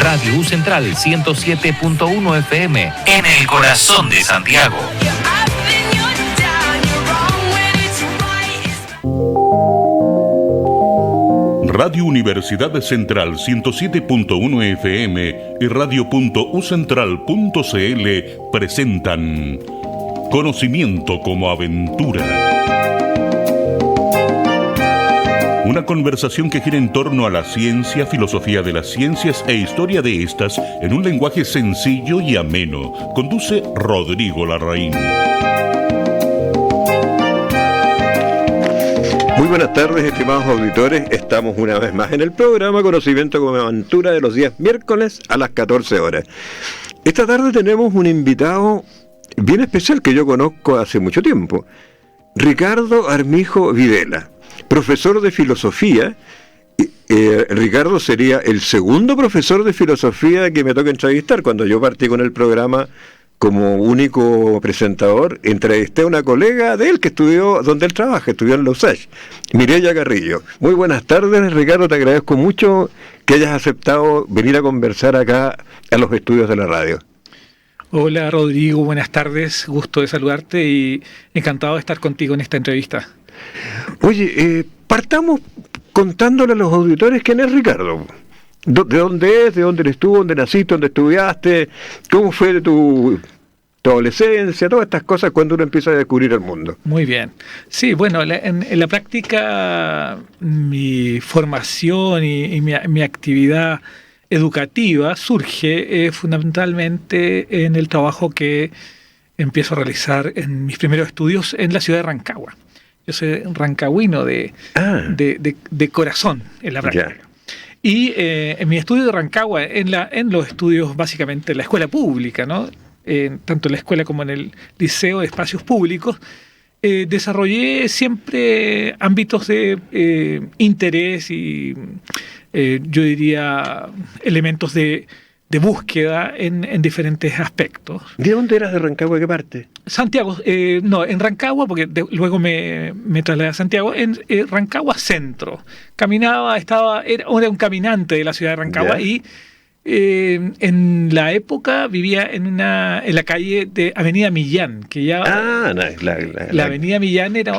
Radio U Central 107.1 FM en el corazón de Santiago. Radio Universidad Central 107.1 FM y radio.ucentral.cl presentan Conocimiento como Aventura. Una conversación que gira en torno a la ciencia, filosofía de las ciencias e historia de estas en un lenguaje sencillo y ameno. Conduce Rodrigo Larraín. Muy buenas tardes, estimados auditores. Estamos una vez más en el programa Conocimiento como Aventura de los días miércoles a las 14 horas. Esta tarde tenemos un invitado bien especial que yo conozco hace mucho tiempo. Ricardo Armijo Videla, profesor de filosofía. Ricardo sería el segundo profesor de filosofía que me toca entrevistar. Cuando yo partí con el programa como único presentador, entrevisté a una colega de él que estudió donde él trabaja, estudió en la USACH, Mireya Carrillo. Muy buenas tardes, Ricardo, te agradezco mucho que hayas aceptado venir a conversar acá a los estudios de la radio. Hola Rodrigo, buenas tardes, gusto de saludarte y encantado de estar contigo en esta entrevista. Oye, partamos contándole a los auditores quién es Ricardo. ¿De dónde es? ¿De dónde eres tú? ¿Dónde naciste? ¿Dónde estudiaste? ¿Cómo fue tu adolescencia? Todas estas cosas cuando uno empieza a descubrir el mundo. Muy bien. Sí, bueno, en la práctica mi formación y mi actividad educativa surge fundamentalmente en el trabajo que empiezo a realizar en mis primeros estudios en la ciudad de Rancagua. Yo soy rancagüino de corazón en la práctica. Ya. Y en mi estudio de Rancagua, en los estudios básicamente en la escuela pública, ¿no? Tanto en la escuela como en el liceo de espacios públicos, desarrollé siempre ámbitos de interés y yo diría elementos de búsqueda en diferentes aspectos. ¿De dónde eras de Rancagua? ¿De qué parte? Santiago, en Rancagua, porque luego me trasladé a Santiago, en Rancagua Centro. Caminaba, era un caminante de la ciudad de Rancagua. ¿Ya? Y en la época vivía en la calle de Avenida Millán, que ya... la Avenida Millán era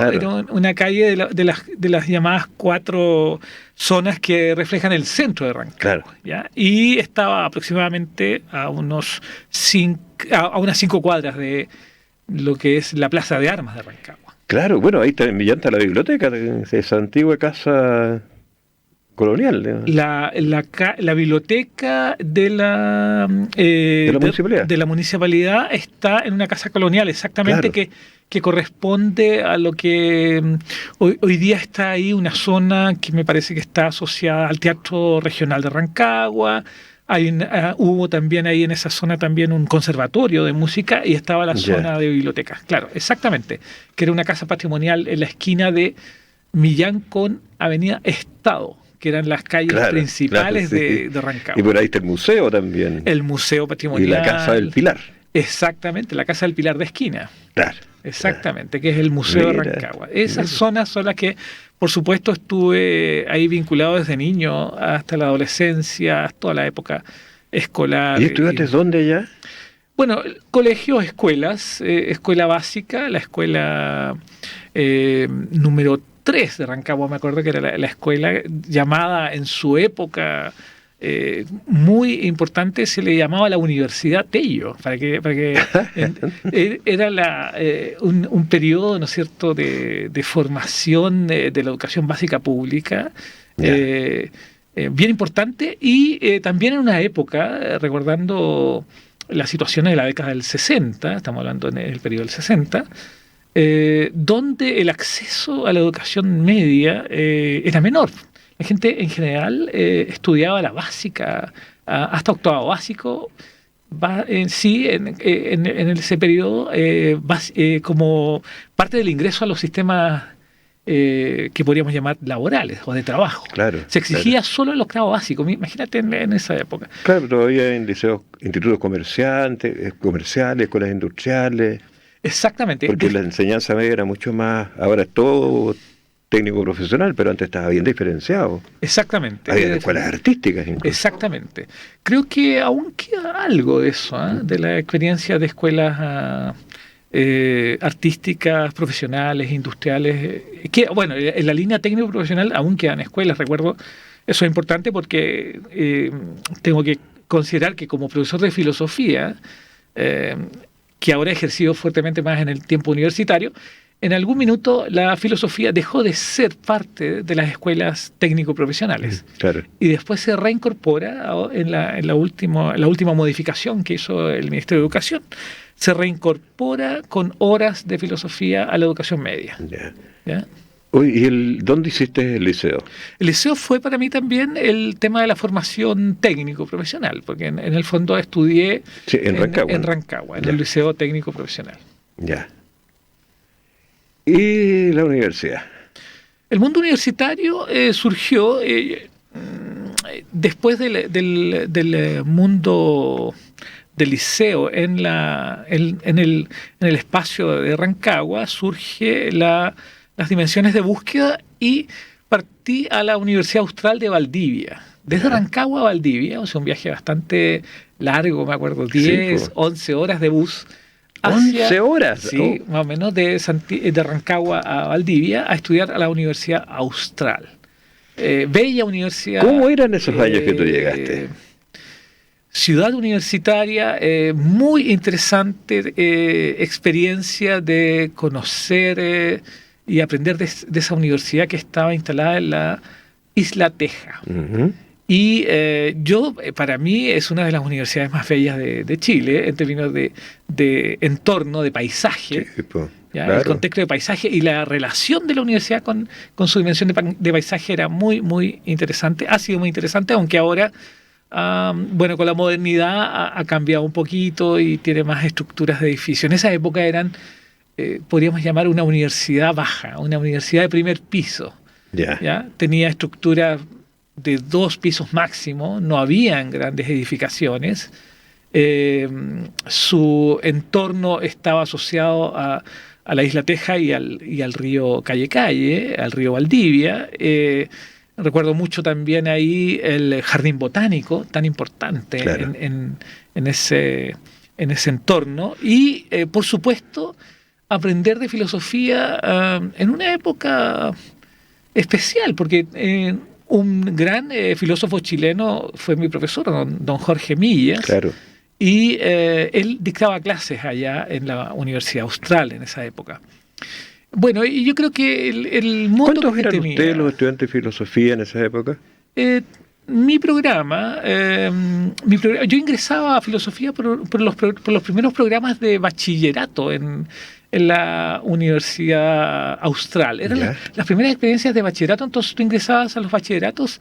una calle de las llamadas 4 zonas que reflejan el centro de Rancagua. Claro. ¿Ya? Y estaba aproximadamente a unas 5 cuadras de lo que es la Plaza de Armas de Rancagua. Claro, bueno, ahí está, en Millán está la biblioteca de esa antigua casa colonial. La biblioteca de la municipalidad está en una casa colonial, exactamente, claro, que corresponde a lo que hoy día está ahí, una zona que me parece que está asociada al Teatro Regional de Rancagua. Hubo también ahí en esa zona también un conservatorio de música y estaba la zona de bibliotecas. Claro, exactamente, que era una casa patrimonial en la esquina de Millán con Avenida Estado, que eran las calles principales de Rancagua. Y por ahí está el museo también. El museo patrimonial. Y la Casa del Pilar. Exactamente, la Casa del Pilar de esquina. Claro. Exactamente, que es el Museo de Rancagua. Esas zonas son las que, por supuesto, estuve ahí vinculado desde niño hasta la adolescencia, hasta toda la época escolar. ¿Y estudiaste dónde ya? Bueno, colegios, escuelas, escuela básica, la escuela número 3 de Rancagua, me acuerdo que era la escuela llamada en su época muy importante, se le llamaba la Universidad Tello, para que era un periodo, ¿no es cierto?, de formación de la educación básica pública, bien importante, y también en una época, recordando las situaciones de la década del 60, estamos hablando en el periodo del 60, donde el acceso a la educación media era menor. La gente en general estudiaba la básica hasta octavo básico, en ese periodo como parte del ingreso a los sistemas que podríamos llamar laborales o de trabajo. Claro, se exigía solo el octavo básico, imagínate en esa época. Claro, todavía en liceos, institutos comerciales, escuelas industriales. Exactamente. Porque la enseñanza media era mucho más, ahora es todo técnico profesional, pero antes estaba bien diferenciado. Exactamente. Había escuelas artísticas incluso. Exactamente. Creo que aún queda algo de eso, de la experiencia de escuelas artísticas, profesionales, industriales. Que, bueno, en la línea técnico-profesional aún quedan escuelas, recuerdo. Eso es importante porque tengo que considerar que como profesor de filosofía, que ahora he ejercido fuertemente más en el tiempo universitario, en algún minuto la filosofía dejó de ser parte de las escuelas técnico-profesionales. Claro. Y después se reincorpora en la última modificación que hizo el Ministerio de Educación. Se reincorpora con horas de filosofía a la educación media. Ya. ¿Ya? Oye, ¿y dónde hiciste el liceo? El liceo fue para mí también el tema de la formación técnico-profesional, porque en el fondo estudié en Rancagua. En el Liceo Técnico Profesional. Ya. ¿Y la universidad? El mundo universitario surgió después del mundo del liceo. En el espacio de Rancagua surge las dimensiones de búsqueda y partí a la Universidad Austral de Valdivia. Desde Rancagua a Valdivia, o sea, un viaje bastante largo, me acuerdo, 10, 11 horas de bus. ¿11 horas? Sí, más o menos, de Rancagua a Valdivia, a estudiar a la Universidad Austral. Bella universidad. ¿Cómo eran esos años que tú llegaste? Ciudad universitaria, muy interesante experiencia de conocer y aprender de esa universidad que estaba instalada en la Isla Teja. Uh-huh. Y para mí es una de las universidades más bellas de Chile en términos de entorno, de paisaje. Sí, pues, Claro. El contexto de paisaje y la relación de la universidad con su dimensión de paisaje era muy, muy interesante. Ha sido muy interesante, aunque ahora, con la modernidad ha cambiado un poquito y tiene más estructuras de edificios. En esa época eran, podríamos llamar, una universidad baja, una universidad de primer piso. ¿Ya? Tenía estructuras de 2 pisos máximo, no habían grandes edificaciones. Su entorno estaba asociado a la Isla Teja y al río Calle, al río Valdivia. Recuerdo mucho también ahí el jardín botánico, tan importante. Claro. en ese entorno. Y, por supuesto, aprender de filosofía en una época especial, porque un gran filósofo chileno fue mi profesor, don Jorge Millas. Claro. Y él dictaba clases allá en la Universidad Austral en esa época. Bueno, y yo creo que el mundo ¿Cuántos que eran tenía, ustedes los estudiantes de filosofía en esa época? Mi programa, yo ingresaba a filosofía por los primeros programas de bachillerato en la Universidad Austral. Eran las primeras experiencias de bachillerato, entonces tú ingresabas a los bachilleratos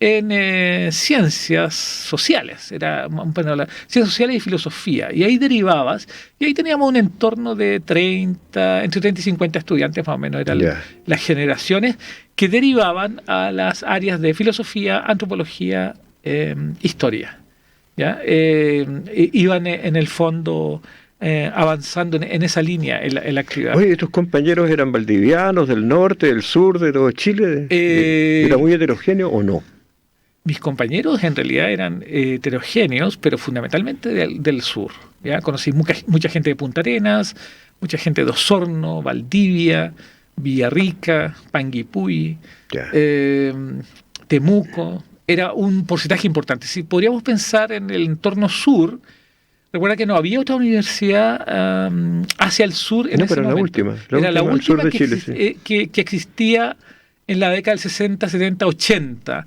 en ciencias sociales, ciencias sociales y filosofía, y ahí derivabas, y ahí teníamos un entorno de entre 30 y 50 estudiantes más o menos, eran las generaciones que derivaban a las áreas de filosofía, antropología, historia. ¿Ya? Iban en el fondo avanzando en esa línea en la actividad. Oye, ¿estos compañeros eran valdivianos, del norte, del sur, de todo Chile? ¿Era muy heterogéneo o no? Mis compañeros en realidad eran heterogéneos, pero fundamentalmente del sur. ¿Ya? Conocí mucha gente de Punta Arenas, mucha gente de Osorno, Valdivia, Villarrica, Panguipulli, Temuco. Era un porcentaje importante. Si podríamos pensar en el entorno sur, recuerda que no había otra universidad hacia el sur en ese momento. Era la última que existía en la década del 60, 70, 80.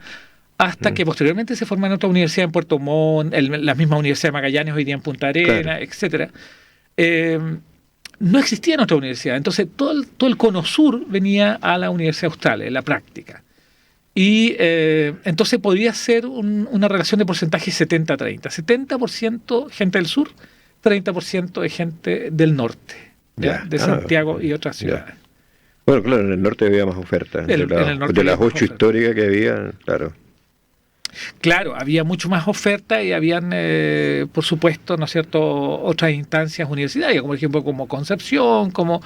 Hasta que posteriormente se forman otra universidad en Puerto Montt, la misma Universidad de Magallanes hoy día en Punta Arenas, etc. No existía otra universidad. Entonces todo el cono sur venía a la Universidad Austral, en la práctica. Y entonces podría ser una relación de porcentaje 70-30. 70% gente del sur, 30% de gente del norte, de Santiago y otras ciudades. Bueno, claro, en el norte había más oferta. De las 8 históricas que había, claro. Claro, había mucho más oferta y habían, por supuesto, ¿no es cierto?, otras instancias universitarias, como por ejemplo como Concepción, como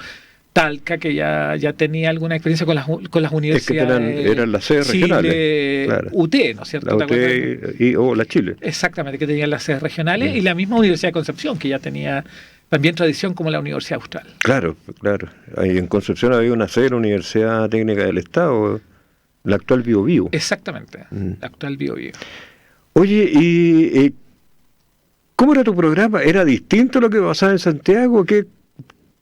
Talca, que ya tenía alguna experiencia con las universidades. Es que eran las sedes Chile, regionales. Claro. UT, ¿no es cierto? La UT o la Chile. Exactamente, que tenían las sedes regionales, y la misma Universidad de Concepción, que ya tenía también tradición como la Universidad Austral. Claro. Ahí en Concepción había una sede de la Universidad Técnica del Estado, la actual Bio Bio. Exactamente, la actual Bio Bio. Oye, ¿y cómo era tu programa? ¿Era distinto a lo que pasaba en Santiago? ¿Qué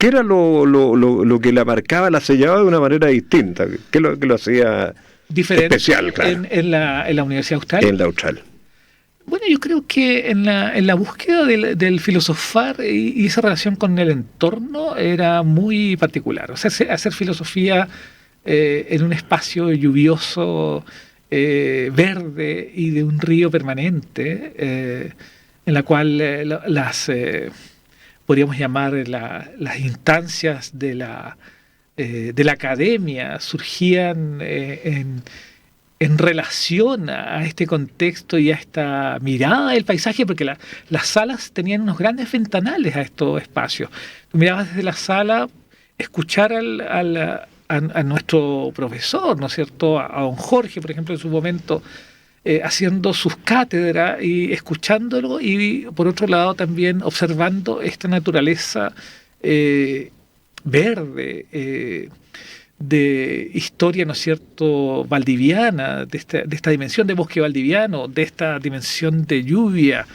era lo que la marcaba, la sellaba de una manera distinta? ¿Qué es lo que lo hacía diferente especial, claro? En la Universidad Austral. En la Austral. Bueno, yo creo que en la búsqueda del filosofar y esa relación con el entorno era muy particular. O sea, hacer filosofía en un espacio lluvioso, verde y de un río permanente, en la cual podríamos llamar las instancias de la academia surgían en relación a este contexto y a esta mirada del paisaje, porque las salas tenían unos grandes ventanales a estos espacios. Tú mirabas desde la sala, escuchar a nuestro profesor, ¿no es cierto?, a don Jorge, por ejemplo, en su momento, haciendo sus cátedras y escuchándolo, y por otro lado también observando esta naturaleza verde, de historia, ¿no es cierto?, valdiviana, de esta dimensión de bosque valdiviano, de esta dimensión de lluvia,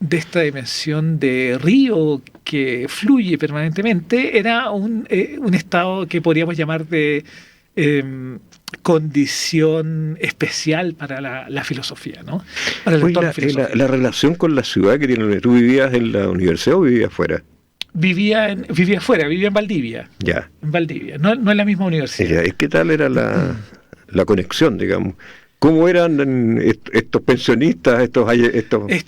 de esta dimensión de río que fluye permanentemente. Era un estado que podríamos llamar de condición especial para la filosofía, ¿no? Para el entorno filosófico. La relación con la ciudad que tiene, ¿tú vivías en la universidad o vivías fuera? Vivía afuera, vivía en Valdivia. Ya. En Valdivia, no en la misma universidad. ¿Qué tal era la conexión, digamos? ¿Cómo eran estos pensionistas, estos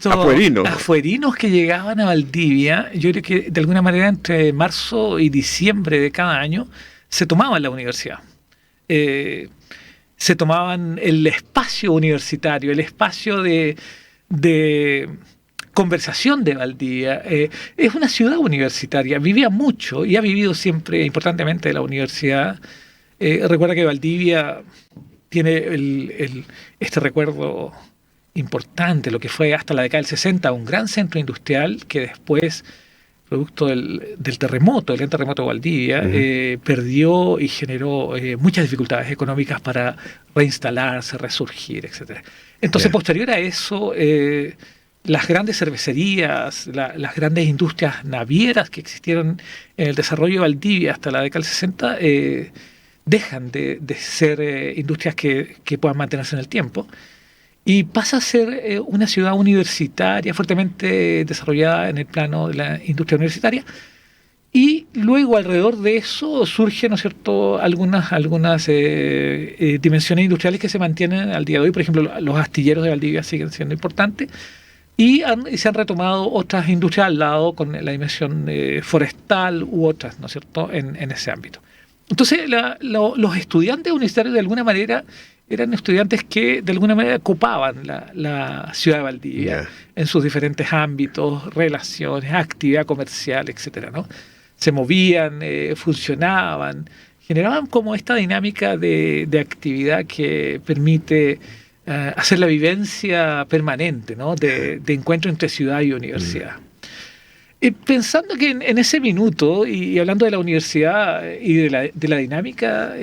afuerinos? Afuerinos que llegaban a Valdivia, yo creo que de alguna manera entre marzo y diciembre de cada año se tomaban la universidad. Se tomaban el espacio universitario, el espacio de conversación de Valdivia. Es una ciudad universitaria, vivía mucho y ha vivido siempre importantemente de la universidad. Recuerda que Valdivia tiene este recuerdo importante, lo que fue hasta la década del 60 un gran centro industrial que después, producto del terremoto, del gran terremoto de Valdivia, perdió y generó muchas dificultades económicas para reinstalarse, resurgir, etc. Entonces, posterior a eso, las grandes cervecerías, las grandes industrias navieras que existieron en el desarrollo de Valdivia hasta la década del 60 dejan de ser industrias que puedan mantenerse en el tiempo y pasa a ser una ciudad universitaria fuertemente desarrollada en el plano de la industria universitaria. Y luego alrededor de eso surgen, ¿no es cierto?, algunas dimensiones industriales que se mantienen al día de hoy. Por ejemplo, los astilleros de Valdivia siguen siendo importantes. Y se han retomado otras industrias al lado con la dimensión forestal u otras, ¿no es cierto?, en ese ámbito. Entonces, los estudiantes universitarios de alguna manera eran estudiantes que de alguna manera copaban la ciudad de Valdivia en sus diferentes ámbitos, relaciones, actividad comercial, etcétera, ¿no? Se movían, funcionaban, generaban como esta dinámica de actividad que permite hacer la vivencia permanente, ¿no?, de encuentro entre ciudad y universidad. Pensando que en ese minuto, y hablando de la universidad y de la dinámica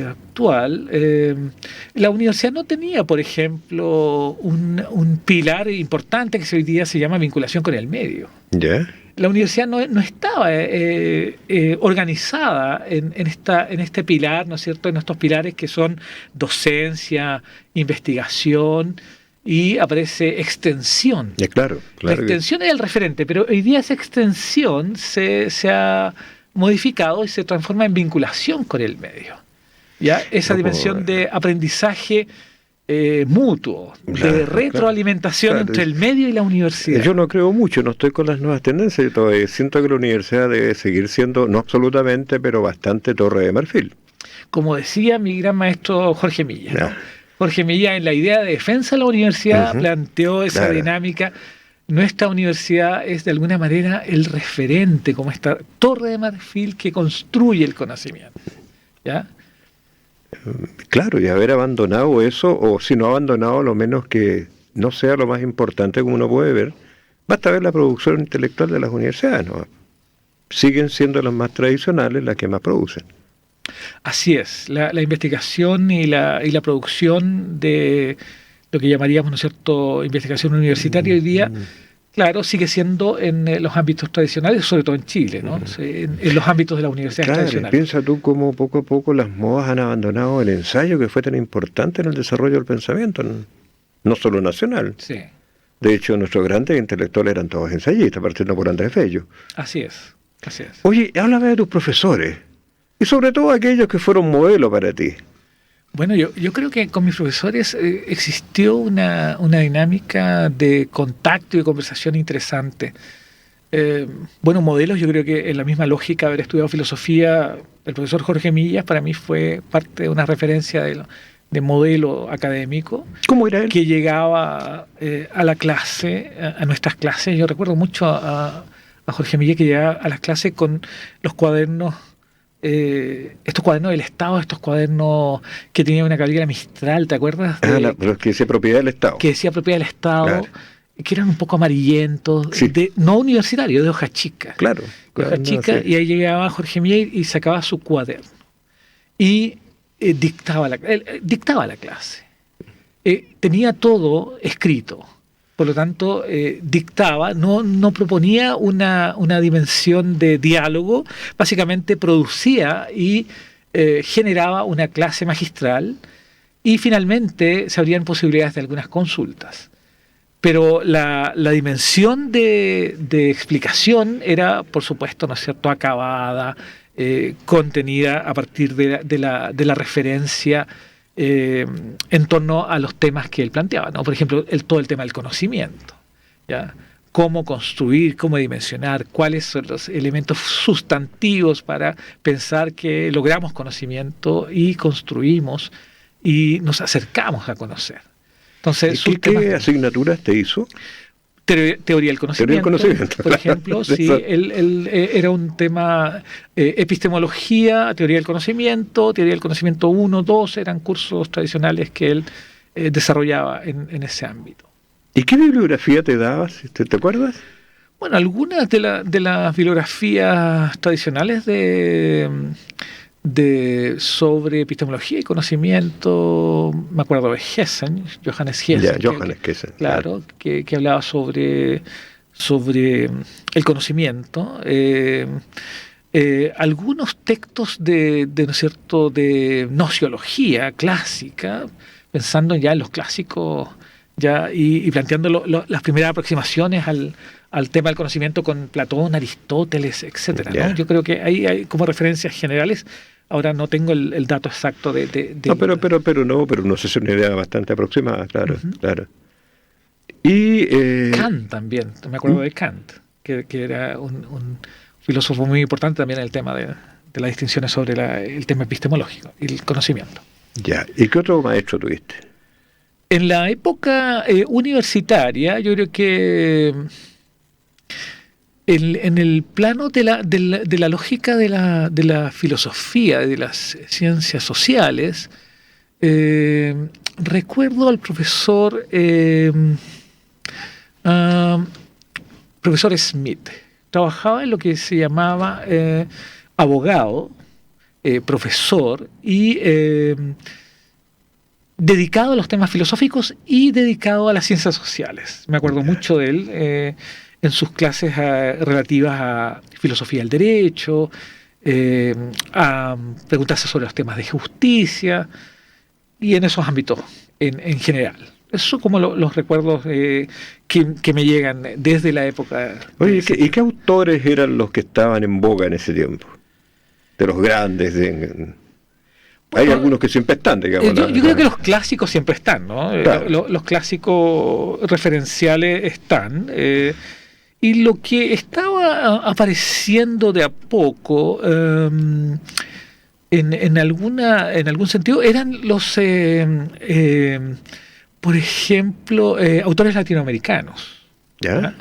actual, la universidad no tenía, por ejemplo, un pilar importante que hoy día se llama vinculación con el medio. La universidad no estaba organizada en este pilar, ¿no es cierto?, en estos pilares que son docencia, investigación, y aparece extensión. Claro. La extensión es el referente, pero hoy día esa extensión se ha modificado y se transforma en vinculación con el medio. ¿Ya? Esa dimensión de aprendizaje mutuo, de retroalimentación entre el medio y la universidad. Yo no creo mucho, no estoy con las nuevas tendencias, yo todavía siento que la universidad debe seguir siendo, no absolutamente, pero bastante Torre de Marfil. Como decía mi gran maestro Jorge Milla, ¿no? Jorge Milla, en la idea de defensa de la universidad, planteó esa dinámica nuestra universidad es de alguna manera el referente, como esta torre de marfil que construye el conocimiento. ¿Ya? Claro, y haber abandonado eso, o si no abandonado, lo menos que no sea lo más importante como uno puede ver, basta ver la producción intelectual de las universidades, ¿no? Siguen siendo las más tradicionales las que más producen. Así es, la investigación y la producción de lo que llamaríamos, ¿no es cierto?, investigación universitaria hoy día, claro, sigue siendo en los ámbitos tradicionales, sobre todo en Chile, ¿no? En los ámbitos de las universidades Claro, tradicionales. piensa tú cómo poco a poco las modas han abandonado el ensayo que fue tan importante en el desarrollo del pensamiento, no solo nacional. Sí, De hecho, nuestros grandes intelectuales eran todos ensayistas, partiendo por Andrés Bello. así es, así es. Oye, háblame de tus profesores, y sobre todo aquellos que fueron modelo para ti. Bueno, yo creo que con mis profesores existió una dinámica de contacto y de conversación interesante. Bueno, modelos, yo creo que en la misma lógica de haber estudiado filosofía, el profesor Jorge Millas para mí fue parte de una referencia de modelo académico. ¿Cómo era él? Que llegaba a la clase, a nuestras clases. Yo recuerdo mucho a Jorge Millas que llegaba a las clases con los cuadernos, estos cuadernos del Estado, estos cuadernos que tenían una calidad Mistral, ¿te acuerdas? Los que decía propiedad del Estado. Que decía propiedad del Estado, Claro. que eran un poco amarillentos, Sí. no universitarios, de hoja chica. Claro. De hoja chica, sí. y ahí llegaba Jorge Millas y sacaba su cuaderno. Y dictaba la clase. Tenía todo escrito. Por lo tanto, dictaba, no proponía una dimensión de diálogo, básicamente producía y generaba una clase magistral y finalmente se abrían posibilidades de algunas consultas. Pero la dimensión de explicación era, por supuesto, ¿no es cierto?, acabada, contenida a partir de la referencia en torno a los temas que él planteaba, ¿no? Por ejemplo, todo el tema del conocimiento, ¿ya? Cómo construir, cómo dimensionar, cuáles son los elementos sustantivos para pensar que logramos conocimiento y construimos y nos acercamos a conocer. Entonces, ¿Qué asignaturas te hizo? Teoría del conocimiento, por ejemplo, sí, él era un tema epistemología, teoría del conocimiento 1, 2, eran cursos tradicionales que él desarrollaba en ese ámbito. ¿Y qué bibliografía te dabas? ¿Te acuerdas? Bueno, algunas de las bibliografías tradicionales sobre epistemología y conocimiento, me acuerdo de Johannes Hessen. Johannes Hessen. Claro, que hablaba sobre el conocimiento. Algunos textos ¿no es cierto?, de nociología clásica, pensando ya en los clásicos ya y planteando las primeras aproximaciones al tema del conocimiento con Platón, Aristóteles, etcétera, ¿no? Yeah. Yo creo que ahí hay como referencias generales. Ahora no tengo el dato exacto de No, pero no sé, es una idea bastante aproximada, claro, claro. Y Kant también, me acuerdo de Kant, que era un filósofo muy importante también en el tema de las distinciones sobre el tema epistemológico y el conocimiento. Ya, ¿y qué otro maestro tuviste? En la época universitaria, yo creo que en el plano de la lógica de la filosofía, de las ciencias sociales, recuerdo al profesor Smith. Trabajaba en lo que se llamaba abogado, profesor y dedicado a los temas filosóficos y dedicado a las ciencias sociales. Me acuerdo mucho de él en sus clases relativas a filosofía del derecho, a preguntarse sobre los temas de justicia y en esos ámbitos en general. Esos son como los recuerdos que me llegan desde la época. Oye, ¿y qué autores eran los que estaban en boga en ese tiempo? De los grandes. Hay algunos que siempre están, digamos. Yo creo que los clásicos siempre están, ¿no? Claro. Los clásicos referenciales están. Y lo que estaba apareciendo de a poco, en algún sentido, eran los, por ejemplo, autores latinoamericanos. ¿Ya?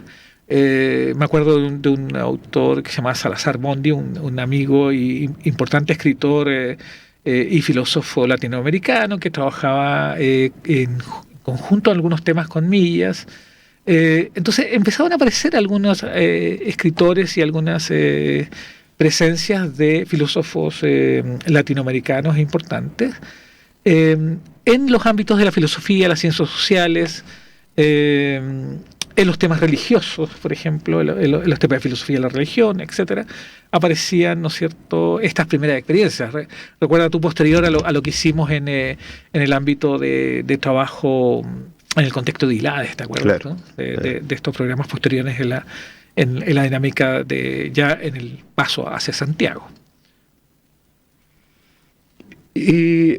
Me acuerdo de un autor que se llama Salazar Mondi, un amigo y importante escritor y filósofo latinoamericano que trabajaba en conjunto algunos temas con Millas. Entonces empezaron a aparecer algunos escritores y algunas presencias de filósofos latinoamericanos importantes en los ámbitos de la filosofía, las ciencias sociales, en los temas religiosos, por ejemplo, en los temas de filosofía de la religión, etcétera, aparecían, ¿no es cierto?, estas primeras experiencias. Recuerda tú, posterior a lo que hicimos en el ámbito de trabajo en el contexto de ILADES, ¿te acuerdas? Claro. ¿No? De estos programas posteriores en la dinámica ya en el paso hacia Santiago. Y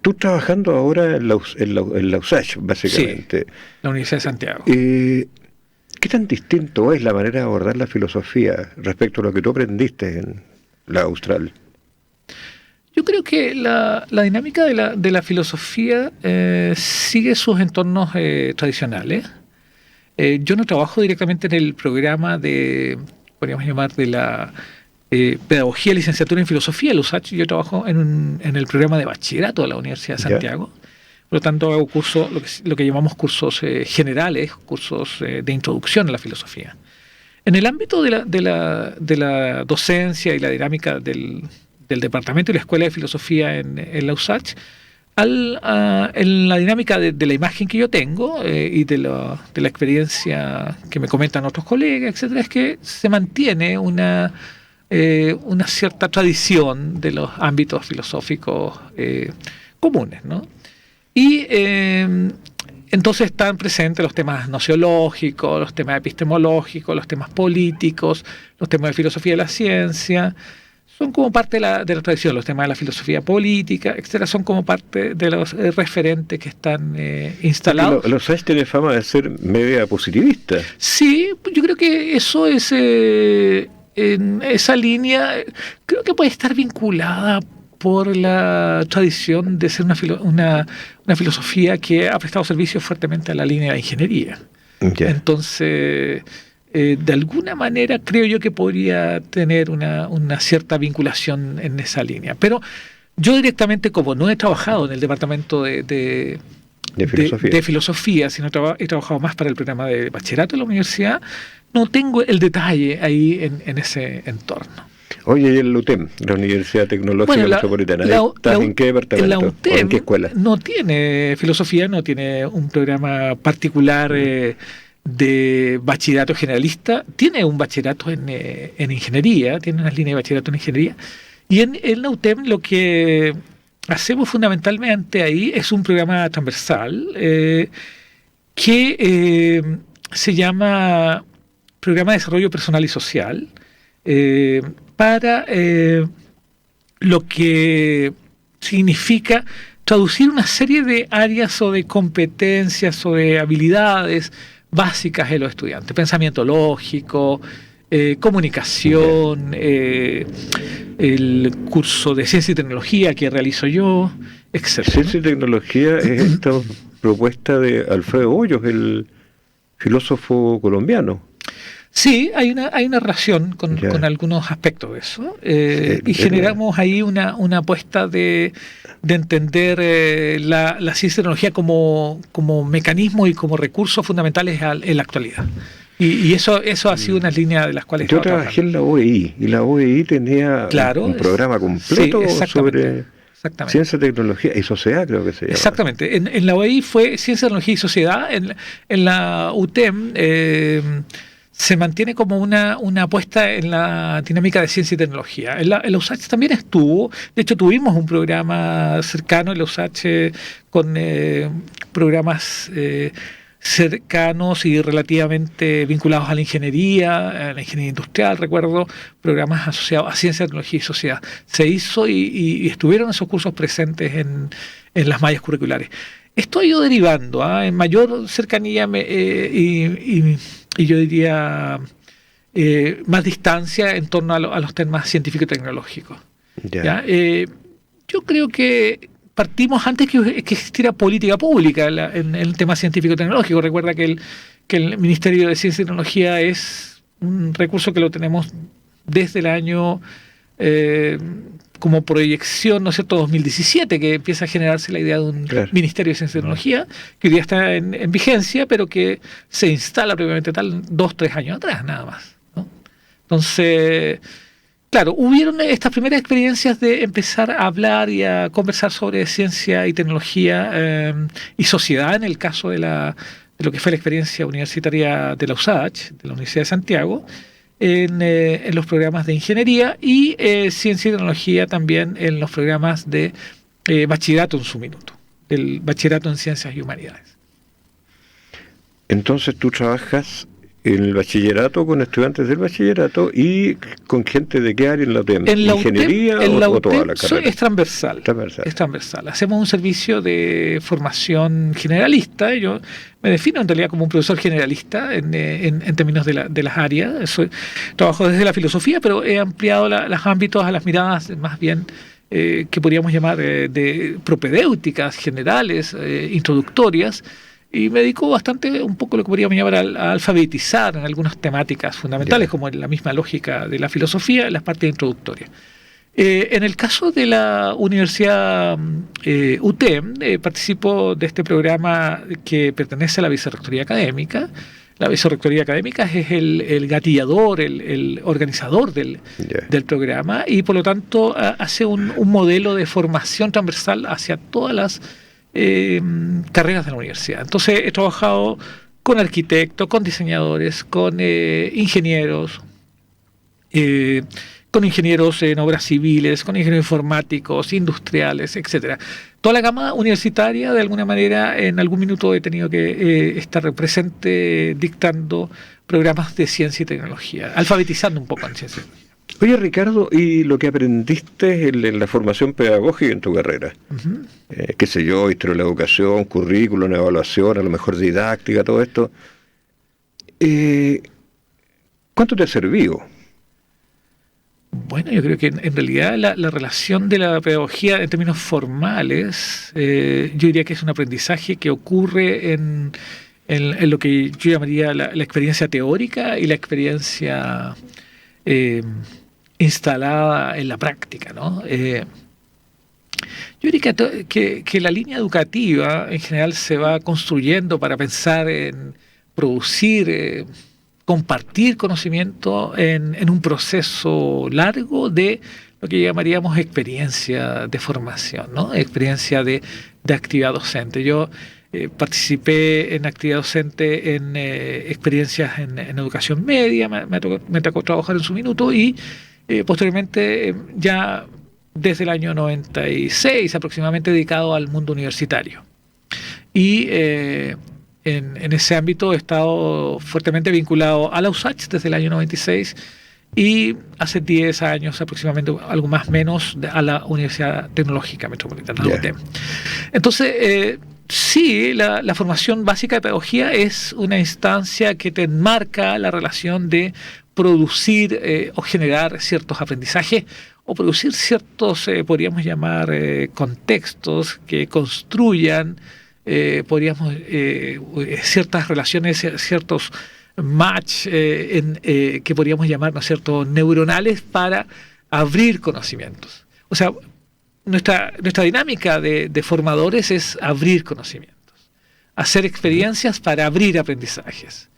tú trabajando ahora en la USACH, básicamente. Sí, la Universidad de Santiago. ¿Qué tan distinto es la manera de abordar la filosofía respecto a lo que tú aprendiste en la Austral? Yo creo que la dinámica de la filosofía sigue sus entornos tradicionales. Yo no trabajo directamente en el programa podríamos llamar, de la pedagogía, licenciatura en filosofía de la USACH. Yo trabajo en el programa de bachillerato de la Universidad de Santiago. Por lo tanto, hago cursos, lo que llamamos cursos generales, cursos de introducción a la filosofía. En el ámbito de la docencia y la dinámica del departamento y la escuela de filosofía en la USACH, en la dinámica de la imagen que yo tengo y de la experiencia que me comentan otros colegas, etcétera, es que se mantiene una cierta tradición de los ámbitos filosóficos comunes, ¿no? Y entonces están presentes los temas nociológicos, los temas epistemológicos, los temas políticos, los temas de filosofía de la ciencia. Son como parte de la tradición, los temas de la filosofía política, etcétera, son como parte de los referentes que están instalados. Los USACH tiene fama de ser media positivista. Sí, yo creo que eso es, en esa línea, creo que puede estar vinculada por la tradición de ser una filosofía que ha prestado servicio fuertemente a la línea de ingeniería. Yeah. Entonces, de alguna manera creo yo que podría tener una cierta vinculación en esa línea. Pero yo directamente, como no he trabajado en el departamento de filosofía, sino he trabajado más para el programa de bachillerato de la universidad, no tengo el detalle ahí en ese entorno. Oye, y el UTEM, la Universidad Tecnológica Metropolitana, ¿estás en qué departamento? La UTEM ¿O en qué escuela? No tiene filosofía, no tiene un programa particular de bachillerato generalista, tiene un bachillerato en ingeniería, tiene unas líneas de bachillerato en ingeniería, y en la UTEM lo que hacemos fundamentalmente ahí es un programa transversal que se llama Programa de Desarrollo Personal y Social, para lo que significa traducir una serie de áreas o de competencias o de habilidades básicas de los estudiantes: pensamiento lógico, comunicación, el curso de ciencia y tecnología que realizo yo, etc. Ciencia y tecnología es esta propuesta de Alfredo Hoyos, el filósofo colombiano. Sí, hay una relación con algunos aspectos de eso, y generamos ahí una apuesta de entender la ciencia y tecnología como mecanismo y como recursos fundamentales en la actualidad. Y eso ha sido una línea de las cuales yo trabajé en la OEI, y la OEI tenía un programa completo sobre ciencia, tecnología y sociedad, creo que se llama. Exactamente. En la OEI fue ciencia, tecnología y sociedad. En la UTEM se mantiene como una apuesta en la dinámica de ciencia y tecnología. En la USACH también estuvo, de hecho tuvimos un programa cercano en la USACH con programas cercanos y relativamente vinculados a la ingeniería industrial, recuerdo, programas asociados a ciencia, tecnología y sociedad. Se hizo y estuvieron esos cursos presentes en las mallas curriculares. Esto ha ido derivando en mayor cercanía y yo diría más distancia en torno a los temas científicos y tecnológicos. ¿Ya? Yo creo que partimos antes que existiera política pública en el tema científico-tecnológico. Recuerda que el Ministerio de Ciencia y Tecnología es un recurso que lo tenemos desde el año como proyección, ¿no es cierto?, 2017, que empieza a generarse la idea de un Ministerio de Ciencia y Tecnología, que hoy día está en vigencia, pero que se instala previamente tal 2-3 años atrás, nada más, ¿no? Entonces, claro, hubieron estas primeras experiencias de empezar a hablar y a conversar sobre ciencia y tecnología y sociedad, en el caso de lo que fue la experiencia universitaria de la USACH, de la Universidad de Santiago, en los programas de ingeniería y ciencia y tecnología también en los programas de bachillerato en su minuto, el bachillerato en ciencias y humanidades. Entonces tú trabajas en el bachillerato con estudiantes del bachillerato y con gente de qué área en la UTEM, ¿ingeniería o toda la carrera? Es transversal. Es transversal. Hacemos un servicio de formación generalista. Yo me defino en realidad como un profesor generalista en términos de las áreas. Trabajo desde la filosofía, pero he ampliado los ámbitos a las miradas más bien que podríamos llamar de propedéuticas, generales, introductorias. Y me dedico bastante, un poco lo que podríamos llamar a alfabetizar en algunas temáticas fundamentales, como en la misma lógica de la filosofía, en las partes introductorias. En el caso de la Universidad UTEM, participo de este programa que pertenece a la Vicerrectoría Académica. La Vicerrectoría Académica es el gatillador, el organizador del programa, y por lo tanto hace un modelo de formación transversal hacia todas las carreras de la universidad. Entonces he trabajado con arquitectos, con diseñadores, con ingenieros, en obras civiles, con ingenieros informáticos, industriales, etcétera. Toda la gama universitaria, de alguna manera, en algún minuto he tenido que estar presente dictando programas de ciencia y tecnología, alfabetizando un poco en ciencia y tecnología. Oye, Ricardo, ¿y lo que aprendiste en la formación pedagógica en tu carrera? Uh-huh. Qué sé yo, historia de la educación, currículum, evaluación, a lo mejor didáctica, todo esto. ¿Cuánto te ha servido? Bueno, yo creo que en realidad la relación de la pedagogía en términos formales, yo diría que es un aprendizaje que ocurre en lo que yo llamaría la experiencia teórica y la experiencia instalada en la práctica, ¿no? Yo diría que la línea educativa en general se va construyendo para pensar en producir, compartir conocimiento en un proceso largo de lo que llamaríamos experiencia de formación, ¿no? Experiencia de actividad docente. Yo participé en actividad docente en experiencias en educación media, me tocó trabajar en su minuto y posteriormente ya desde el año 96 aproximadamente dedicado al mundo universitario. Y en ese ámbito he estado fuertemente vinculado a la USACH desde el año 96 y hace 10 años aproximadamente, algo más menos, a la Universidad Tecnológica Metropolitana, la UTEM. Entonces, sí, la formación básica de pedagogía es una instancia que te enmarca la relación de producir o generar ciertos aprendizajes o producir ciertos, podríamos llamar, contextos que construyan, ciertas relaciones, ciertos match que podríamos llamar, ¿no es cierto?, neuronales para abrir conocimientos. O sea, nuestra dinámica de formadores es abrir conocimientos, hacer experiencias para abrir aprendizajes.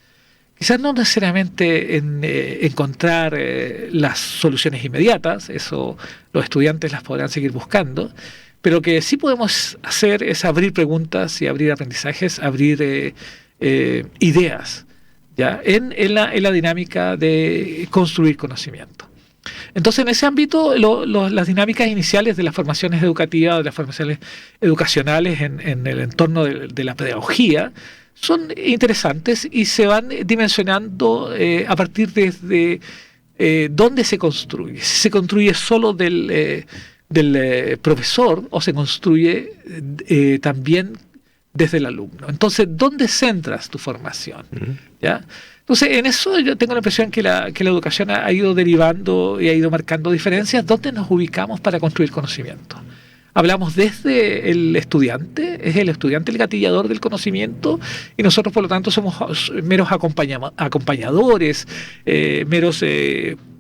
Quizás no necesariamente encontrar las soluciones inmediatas, eso los estudiantes las podrán seguir buscando, pero lo que sí podemos hacer es abrir preguntas y abrir aprendizajes, abrir ideas, ¿ya? En la dinámica de construir conocimiento. Entonces, en ese ámbito, las dinámicas iniciales de las formaciones educativas, de las formaciones educacionales en el entorno de la pedagogía, son interesantes y se van dimensionando a partir de dónde se construye. Si se construye solo del profesor o se construye también desde el alumno. Entonces, ¿dónde centras tu formación? ¿Ya? Entonces, en eso yo tengo la impresión que la educación ha ido derivando y ha ido marcando diferencias. ¿Dónde nos ubicamos para construir conocimiento? hablamos desde el estudiante, es el estudiante el gatillador del conocimiento, y nosotros por lo tanto somos meros acompañadores, meros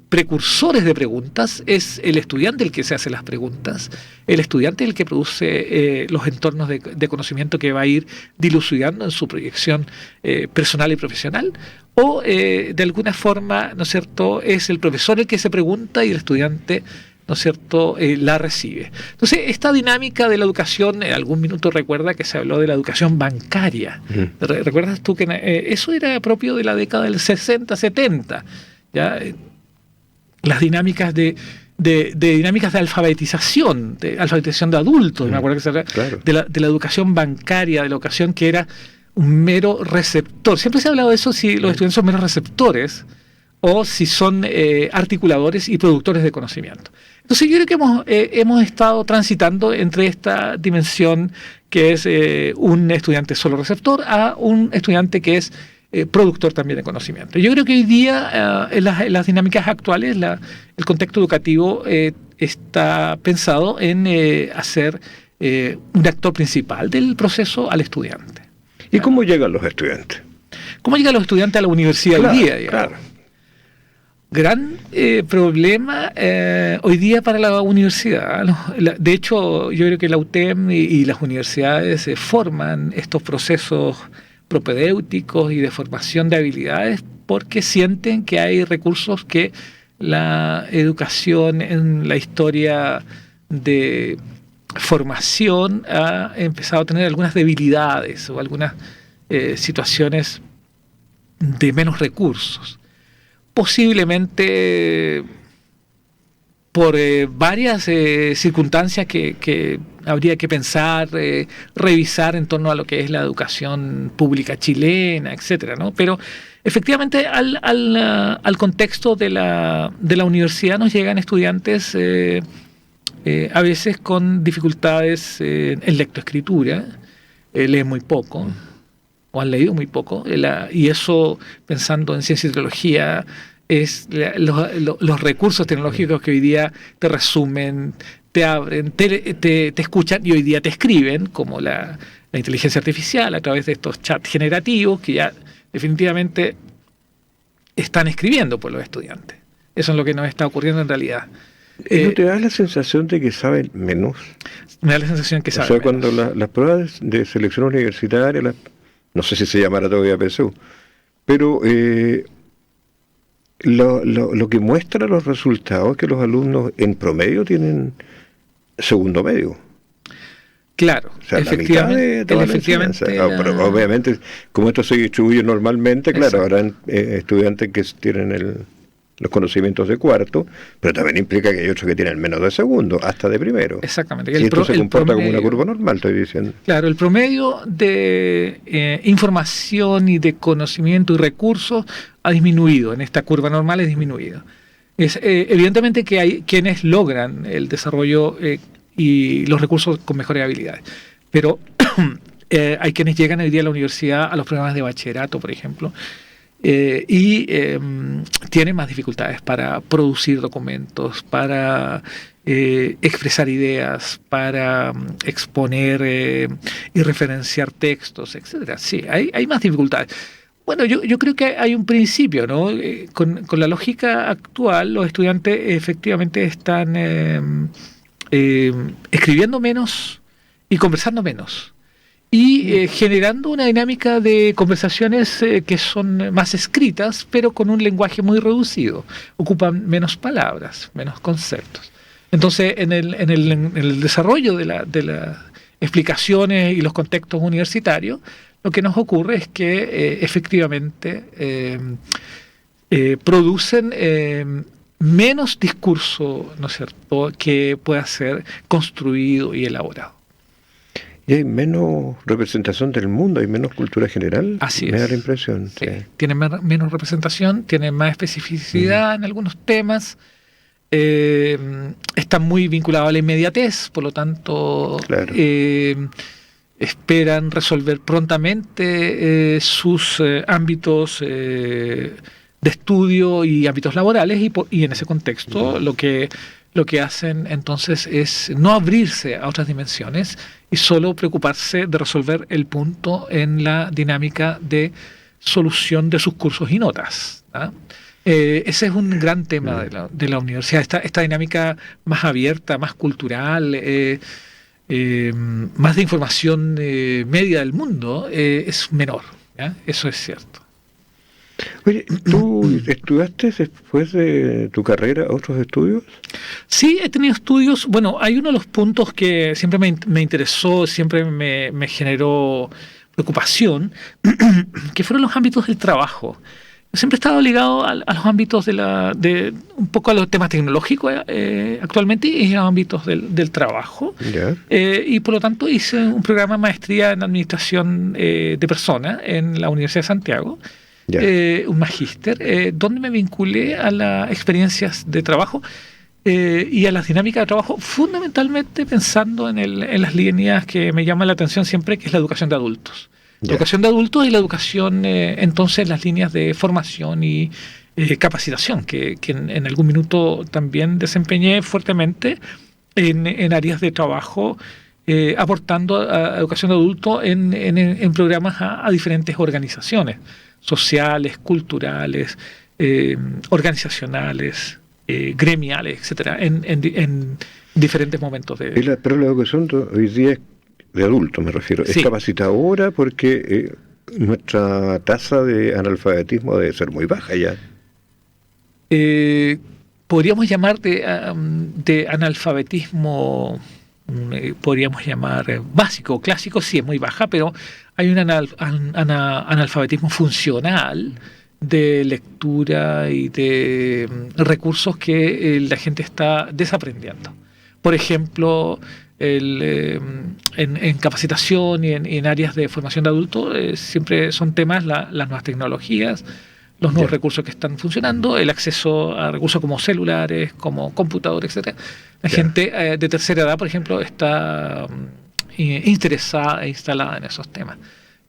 precursores de preguntas. Es el estudiante el que se hace las preguntas, el estudiante el que produce los entornos de conocimiento que va a ir dilucidando en su proyección personal y profesional, o de alguna forma, ¿no es cierto?, es el profesor el que se pregunta y el estudiante, ¿no es cierto?, la recibe. Entonces, esta dinámica de la educación, algún minuto recuerda que se habló de la educación bancaria. ¿Recuerdas tú que eso era propio de la década del 60, 70? ¿Ya? Las dinámicas de dinámicas de alfabetización de adultos, me acuerdo que se hablaba de la educación bancaria, de la educación que era un mero receptor. Siempre se ha hablado de eso, si los estudiantes son meros receptores o si son articuladores y productores de conocimiento. Entonces yo creo que hemos estado transitando entre esta dimensión que es un estudiante solo receptor a un estudiante que es productor también de conocimiento. Yo creo que hoy día en las dinámicas actuales el contexto educativo está pensado en hacer un actor principal del proceso al estudiante. ¿Y cómo llegan los estudiantes? ¿Cómo llegan los estudiantes a la universidad hoy día? Digamos? Gran problema hoy día para la universidad. De hecho, yo creo que la UTEM y las universidades forman estos procesos propedéuticos y de formación de habilidades porque sienten que hay recursos que la educación en la historia de formación ha empezado a tener algunas debilidades o algunas situaciones de menos recursos. Posiblemente por varias circunstancias que habría que pensar, revisar en torno a lo que es la educación pública chilena, etcétera, ¿no? Pero efectivamente al contexto de la universidad nos llegan estudiantes a veces con dificultades en lectoescritura, leen muy poco o han leído muy poco, y eso, pensando en ciencia y tecnología, es los recursos tecnológicos que hoy día te resumen, te abren, te escuchan y hoy día te escriben, como la inteligencia artificial a través de estos chats generativos que ya definitivamente están escribiendo por los estudiantes. Eso es lo que nos está ocurriendo en realidad. ¿No te da la sensación de que saben menos? Me da la sensación que saben menos. Cuando las pruebas de selección universitaria, no sé si se llamará todavía PSU, pero lo que muestra los resultados es que los alumnos en promedio tienen segundo medio. Claro, o sea, efectivamente. Pero obviamente, como esto se distribuye normalmente, claro, habrán estudiantes que tienen los conocimientos de cuarto, pero también implica que hay otros que tienen menos de segundo, hasta de primero. Exactamente. Y esto se comporta como una curva normal, estoy diciendo. Claro, el promedio de información y de conocimiento y recursos ha disminuido, en esta curva normal ha disminuido. Evidentemente que hay quienes logran el desarrollo y los recursos con mejores habilidades, pero hay quienes llegan hoy día a la universidad a los programas de bachillerato, por ejemplo, y tienen más dificultades para producir documentos, para expresar ideas, para exponer y referenciar textos, etcétera. Sí, hay más dificultades. Bueno, yo creo que hay un principio, ¿no? Con la lógica actual, los estudiantes efectivamente están escribiendo menos y conversando menos. Y generando una dinámica de conversaciones que son más escritas, pero con un lenguaje muy reducido. Ocupan menos palabras, menos conceptos. Entonces, en el desarrollo de las explicaciones y los contextos universitarios, lo que nos ocurre es que efectivamente producen menos discurso, ¿no es cierto?, que pueda ser construido y elaborado. Y hay menos representación del mundo, hay menos cultura general. Así me da la impresión. Sí. Tiene menos representación, tiene más especificidad en algunos temas, está muy vinculado a la inmediatez, por lo tanto, claro. Esperan resolver prontamente sus ámbitos de estudio y ámbitos laborales, y en ese contexto lo que lo que hacen entonces es no abrirse a otras dimensiones y solo preocuparse de resolver el punto en la dinámica de solución de sus cursos y notas, ¿ah? Ese es un gran tema de la universidad, esta dinámica más abierta, más cultural, más de información media del mundo, es menor, ¿ya? Eso es cierto. Oye, ¿tú estudiaste después de tu carrera otros estudios? Sí, he tenido estudios. Bueno, hay uno de los puntos que siempre me interesó, siempre me generó preocupación, que fueron los ámbitos del trabajo. Siempre he estado ligado a los ámbitos de un poco a los temas tecnológicos actualmente y a los ámbitos del trabajo. Yeah. Y por lo tanto hice un programa de maestría en administración de personas en la Universidad de Santiago. Yeah. Un magíster, donde me vinculé a las experiencias de trabajo y a las dinámicas de trabajo, fundamentalmente pensando en las líneas que me llaman la atención siempre, que es la educación de adultos. La educación de adultos y la educación, entonces, las líneas de formación y capacitación, que en algún minuto también desempeñé fuertemente en áreas de trabajo, aportando a educación de adultos en programas a diferentes organizaciones sociales, culturales, organizacionales, gremiales, etcétera, en diferentes momentos de... Pero la educación hoy día es de adultos, me refiero, sí. Es capacitadora porque nuestra tasa de analfabetismo debe ser muy baja ya. Podríamos llamar de analfabetismo, podríamos llamar básico, clásico, sí es muy baja, pero hay un analfabetismo funcional de lectura y de recursos que la gente está desaprendiendo. Por ejemplo, en capacitación y en áreas de formación de adultos siempre son temas las nuevas tecnologías, los nuevos recursos que están funcionando, el acceso a recursos como celulares, como computadores, etcétera. La gente de tercera edad, por ejemplo, está interesada e instalada en esos temas.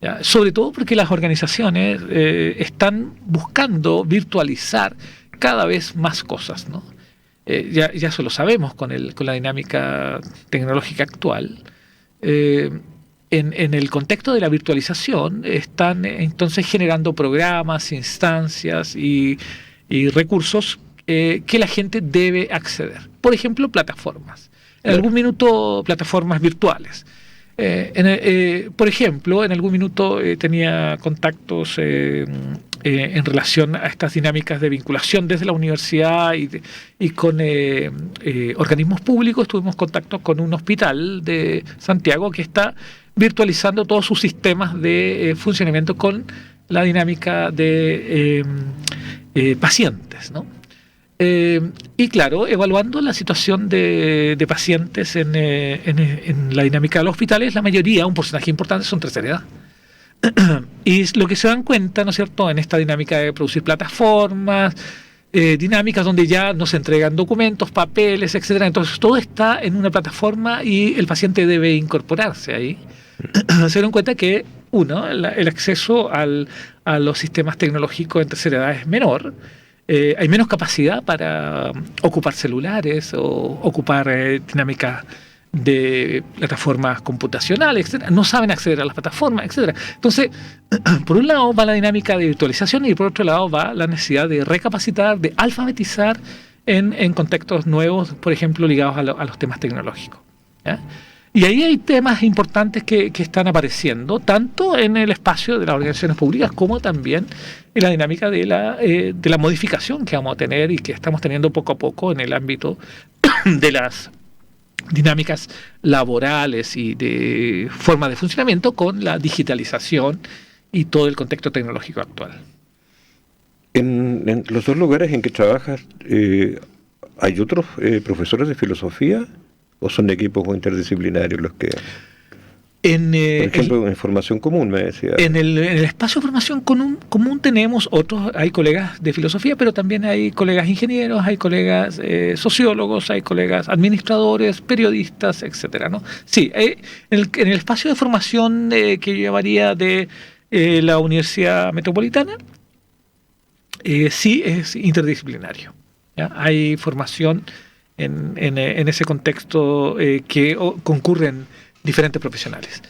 ¿Ya? Sobre todo porque las organizaciones están buscando virtualizar cada vez más cosas, ¿no? Ya eso lo sabemos con la dinámica tecnológica actual. En el contexto de la virtualización están entonces generando programas, instancias y recursos que la gente debe acceder. Por ejemplo, plataformas. En algún minuto, plataformas virtuales. Por ejemplo, en algún minuto tenía contactos en relación a estas dinámicas de vinculación desde la universidad y con organismos públicos. Tuvimos contacto con un hospital de Santiago que está virtualizando todos sus sistemas de funcionamiento con la dinámica de pacientes, ¿no? Y claro, evaluando la situación de pacientes en la dinámica de los hospitales, la mayoría, un porcentaje importante, son tercera edad. Y lo que se dan cuenta, ¿no es cierto?, en esta dinámica de producir plataformas, dinámicas donde ya nos entregan documentos, papeles, etcétera. Entonces todo está en una plataforma y el paciente debe incorporarse ahí. Se dan cuenta que, el acceso a los sistemas tecnológicos en tercera edad es menor. Hay menos capacidad para ocupar celulares o ocupar dinámicas de plataformas computacionales, etcétera. No saben acceder a las plataformas, etcétera. Entonces, por un lado va la dinámica de virtualización y por otro lado va la necesidad de recapacitar, de alfabetizar en contextos nuevos, por ejemplo, ligados a los temas tecnológicos, ¿ya? Y ahí hay temas importantes que están apareciendo, tanto en el espacio de las organizaciones públicas como también en la dinámica de la modificación que vamos a tener y que estamos teniendo poco a poco en el ámbito de las dinámicas laborales y de forma de funcionamiento con la digitalización y todo el contexto tecnológico actual. En los dos lugares en que trabajas, ¿hay otros profesores de filosofía? ¿O son equipos interdisciplinarios los que...? Por ejemplo, en formación común, me decía. En el espacio de formación común tenemos otros, hay colegas de filosofía, pero también hay colegas ingenieros, hay colegas sociólogos, hay colegas administradores, periodistas, etcétera, ¿no? Sí, en el espacio de formación que yo llevaría de la Universidad Metropolitana, sí es interdisciplinario, ¿ya? Hay formación en ese contexto que concurren diferentes profesionales.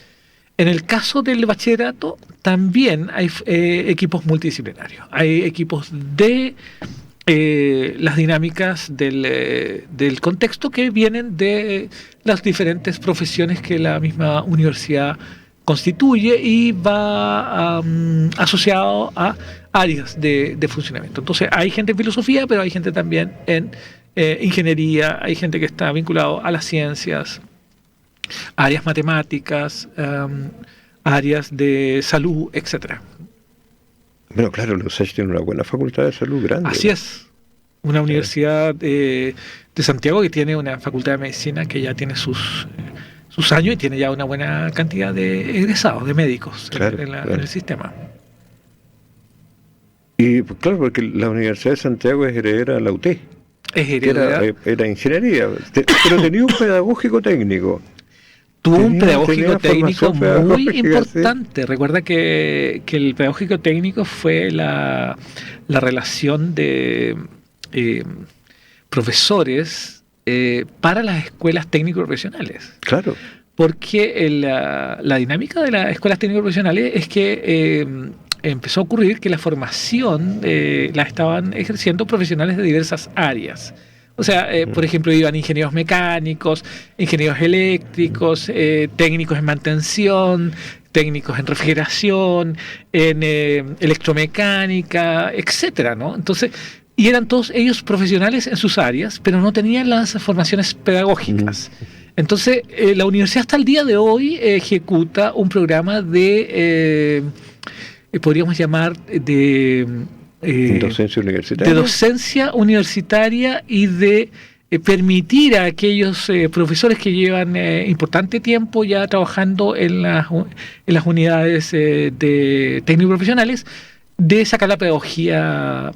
En el caso del bachillerato también hay equipos multidisciplinarios. Hay equipos de las dinámicas del contexto que vienen de las diferentes profesiones que la misma universidad constituye y va asociado a áreas de funcionamiento. Entonces hay gente en filosofía, pero hay gente también en ingeniería, hay gente que está vinculado a las ciencias, áreas matemáticas, áreas de salud, etcétera. Bueno, claro, la USACH tiene una buena facultad de salud grande. Así es. Una universidad de Santiago que tiene una facultad de medicina que ya tiene sus años y tiene ya una buena cantidad de egresados, de médicos en el sistema. Y pues, claro, porque la Universidad de Santiago es heredera de la UT. Es heredera. Era ingeniería, pero tenía un pedagógico técnico. Tuvo un pedagógico técnico muy importante. Sí. Recuerda que el pedagógico técnico fue la relación de profesores para las escuelas técnico-profesionales. Claro. Porque la dinámica de las escuelas técnico-profesionales es que empezó a ocurrir que la formación la estaban ejerciendo profesionales de diversas áreas. O sea, por ejemplo, iban ingenieros mecánicos, ingenieros eléctricos, técnicos en mantención, técnicos en refrigeración, en electromecánica, etcétera, ¿no? Entonces, y eran todos ellos profesionales en sus áreas, pero no tenían las formaciones pedagógicas. Entonces, la universidad hasta el día de hoy ejecuta un programa de, podríamos llamar, docencia universitaria. De docencia universitaria y de permitir a aquellos profesores que llevan importante tiempo ya trabajando en las unidades de técnicos profesionales de sacar la pedagogía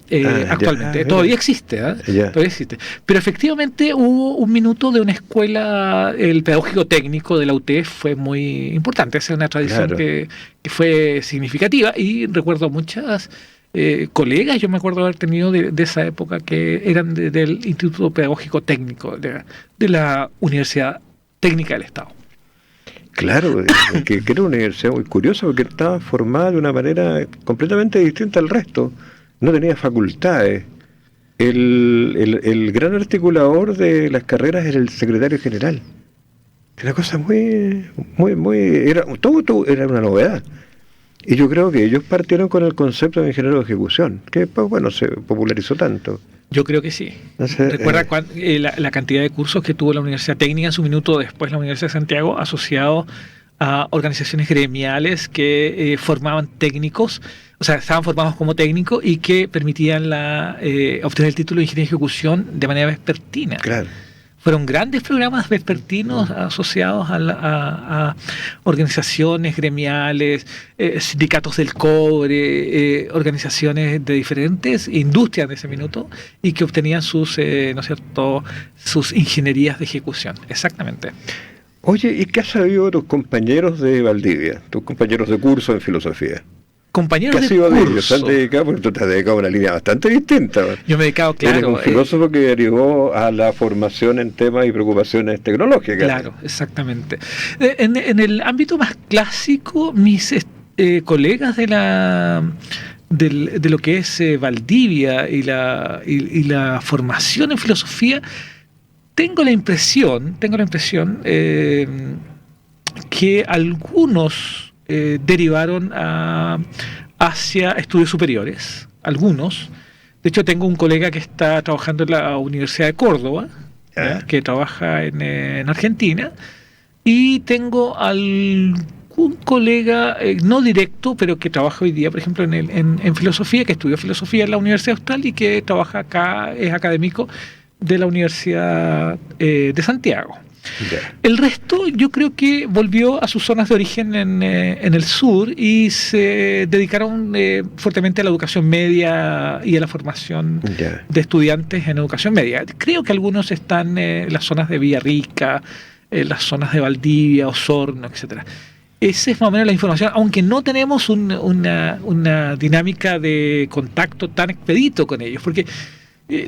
actualmente. Todavía existe, todavía existe. Pero efectivamente hubo un minuto de una escuela, el pedagógico técnico de la UTEF fue muy importante. Esa es una tradición que fue significativa y recuerdo muchas colegas, yo me acuerdo haber tenido de esa época que eran del Instituto Pedagógico Técnico de la Universidad Técnica del Estado. Claro, que era una universidad muy curiosa porque estaba formada de una manera completamente distinta al resto. No tenía facultades. El gran articulador de las carreras era el secretario general. Era una cosa muy todo era una novedad. Y yo creo que ellos partieron con el concepto de ingeniero de ejecución, que pues, bueno, se popularizó tanto. Yo creo que sí. Recuerda la cantidad de cursos que tuvo la Universidad Técnica en su minuto después la Universidad de Santiago, asociado a organizaciones gremiales que formaban técnicos, o sea, estaban formados como técnicos y que permitían obtener el título de ingeniería de ejecución de manera vespertina. Claro. Fueron grandes programas vespertinos asociados a organizaciones gremiales, sindicatos del cobre, organizaciones de diferentes industrias de ese minuto y que obtenían sus, ¿no es cierto?, sus ingenierías de ejecución. Exactamente. Oye, ¿y qué has sabido de tus compañeros de Valdivia, tus compañeros de curso en filosofía? Compañeros de curso. Ellos se han dedicado, porque tú te has dedicado a una línea bastante distinta. Yo me he dedicado, claro. Eres un filósofo que derivó a la formación en temas y preocupaciones tecnológicas. Claro, exactamente. En el ámbito más clásico, mis colegas de lo que es Valdivia y la formación en filosofía, tengo la impresión que algunos derivaron hacia estudios superiores, algunos. De hecho, tengo un colega que está trabajando en la Universidad de Córdoba, que trabaja en Argentina, y tengo algún colega, no directo, pero que trabaja hoy día, por ejemplo, en filosofía, que estudió filosofía en la Universidad Austral y que trabaja acá, es académico de la Universidad de Santiago. El resto yo creo que volvió a sus zonas de origen en el sur y se dedicaron fuertemente a la educación media y a la formación de estudiantes en educación media. Creo que algunos están en las zonas de Villarrica, en las zonas de Valdivia, Osorno, etcétera. Esa es más o menos la información, aunque no tenemos una dinámica de contacto tan expedito con ellos, porque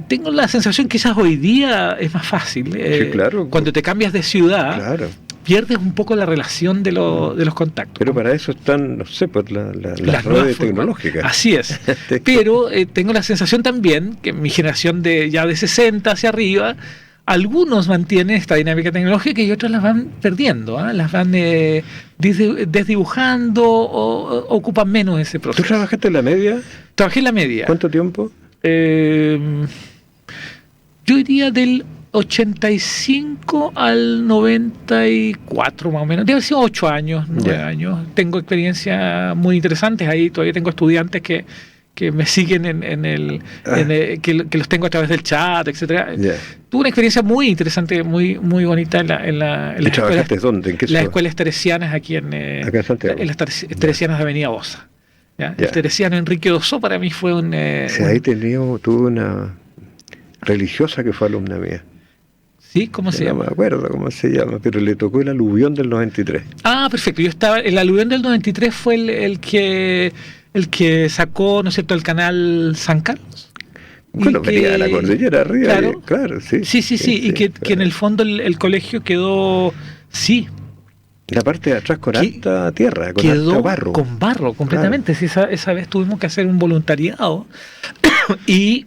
tengo la sensación que quizás hoy día es más fácil. Sí, claro. Cuando te cambias de ciudad, Claro. pierdes un poco la relación de los contactos. Pero para eso están, no sé, pues las nuevas redes formas. tecnológicas. Así es. Pero tengo la sensación también que mi generación de 60 hacia arriba, algunos mantienen esta dinámica tecnológica y otros las van perdiendo, las van desdibujando o ocupan menos ese ¿Tú proceso. trabajaste en la media? Trabajé en la media. ¿Cuánto tiempo? Yo diría del 85 al 94 más o menos. Debe haber sido 8 años, 9 años. Tengo experiencias muy interesantes ahí. Todavía tengo estudiantes que me siguen que los tengo a través del chat, etcétera. Tuve una experiencia muy interesante, muy muy bonita en las trabajaste dónde? ¿En qué ciudad? Las escuelas teresianas aquí acá en Santiago. En las teresianas de Avenida Bosa. El teresiano Enrique Dosó para mí fue un... ahí tuve una religiosa que fue alumna mía. ¿Sí? ¿Cómo se llama? No me acuerdo cómo se llama, pero le tocó el aluvión del 93. Ah, perfecto. Yo estaba... El aluvión del 93 fue el que sacó, ¿no es cierto?, el canal San Carlos. Bueno, venía de la cordillera arriba. Claro, sí. Sí, y que en el fondo el colegio quedó... Sí. La parte de atrás con alta tierra, con quedó alta barro. Con barro, completamente. Claro. Sí, esa vez tuvimos que hacer un voluntariado y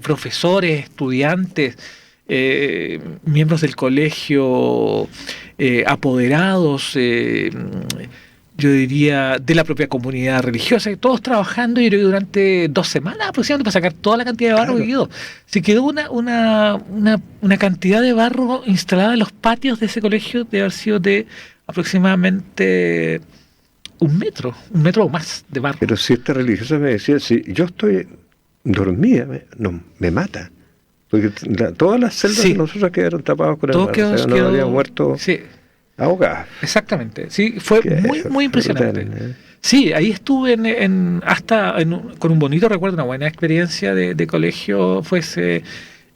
profesores, estudiantes, miembros del colegio, apoderados, yo diría de la propia comunidad religiosa, todos trabajando, yo creo que durante 2 semanas aproximadamente para sacar toda la cantidad de barro que quedó. Se quedó una cantidad de barro instalada en los patios de ese colegio de haber sido de aproximadamente 1 metro o más de barro. Pero si esta religiosa me decía, si yo estoy dormida, me mata. Porque todas las celdas de nosotros quedaron tapadas con el barro. O sea, no habían muerto ahogadas. Exactamente. Sí, fue muy impresionante. Sí, ahí estuve con un bonito recuerdo, una buena experiencia de colegio, fue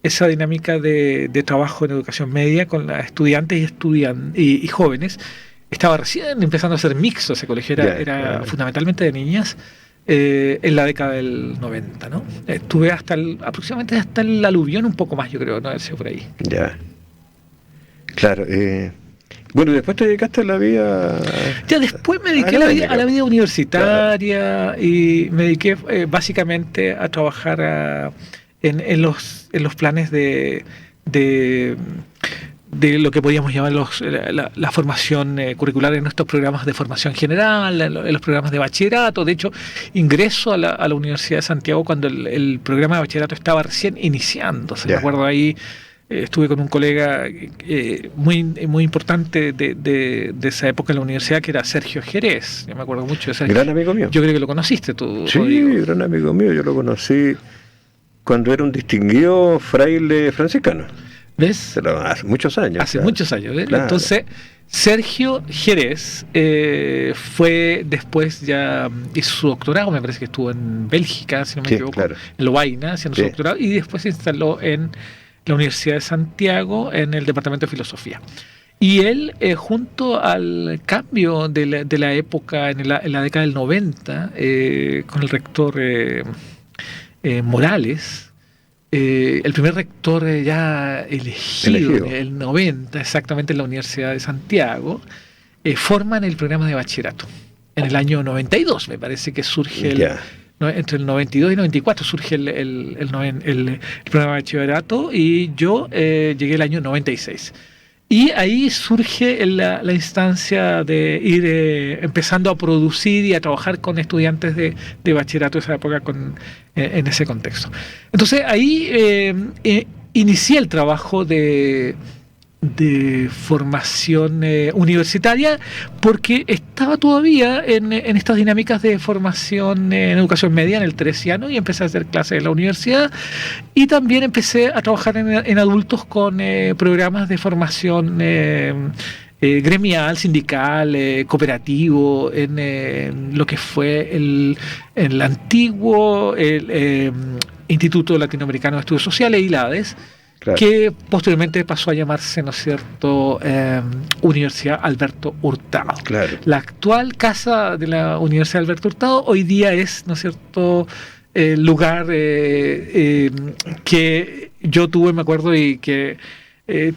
esa dinámica de trabajo en educación media con las estudiantes y jóvenes. Estaba recién empezando a ser mixto ese colegio, era fundamentalmente de niñas. En la década del 90, ¿no? Estuve aproximadamente hasta el aluvión, un poco más, yo creo, no haber sido por ahí. Ya. Claro. Bueno, después te dedicaste a la vida... Ya después me dediqué a la vida universitaria, y me dediqué básicamente a trabajar en los planes de lo que podríamos llamar la formación curricular en nuestros programas de formación general, en los programas de bachillerato. De hecho, ingreso a la Universidad de Santiago cuando el programa de bachillerato estaba recién iniciándose. Me acuerdo ahí, estuve con un colega muy importante de esa época en la universidad, que era Sergio Jerez. Yo me acuerdo mucho de Sergio. Gran amigo mío. Yo creo que lo conociste tú, Sí, Rodrigo. Gran amigo mío. Yo lo conocí cuando era un distinguido fraile franciscano. ¿Ves? Hace muchos años. Hace muchos años, ¿ves? Claro. Entonces, Sergio Jerez fue después, ya hizo su doctorado, me parece que estuvo en Bélgica, si no me equivoco, en Lovaina, haciendo su doctorado, y después se instaló en la Universidad de Santiago, en el Departamento de Filosofía. Y él, junto al cambio de la época, en la década del 90, con el rector Morales, el primer rector ya elegido en el 90, exactamente en la Universidad de Santiago, forman el programa de bachillerato. En el año 92, me parece que surge entre el 92 y 94 surge el programa de bachillerato, y yo llegué el año 96. Y ahí surge la instancia de ir empezando a producir y a trabajar con estudiantes de bachillerato de esa época en ese contexto. Entonces ahí inicié el trabajo de formación universitaria, porque estaba todavía en estas dinámicas de formación en educación media en el teresiano, y empecé a hacer clases en la universidad, y también empecé a trabajar en adultos con programas de formación gremial, sindical, cooperativo, en lo que fue el antiguo Instituto Latinoamericano de Estudios Sociales, ILADES, que posteriormente pasó a llamarse, ¿no es cierto?, Universidad Alberto Hurtado. La actual casa de la Universidad Alberto Hurtado hoy día es, ¿no es cierto?, lugar que yo tuve, me acuerdo, y que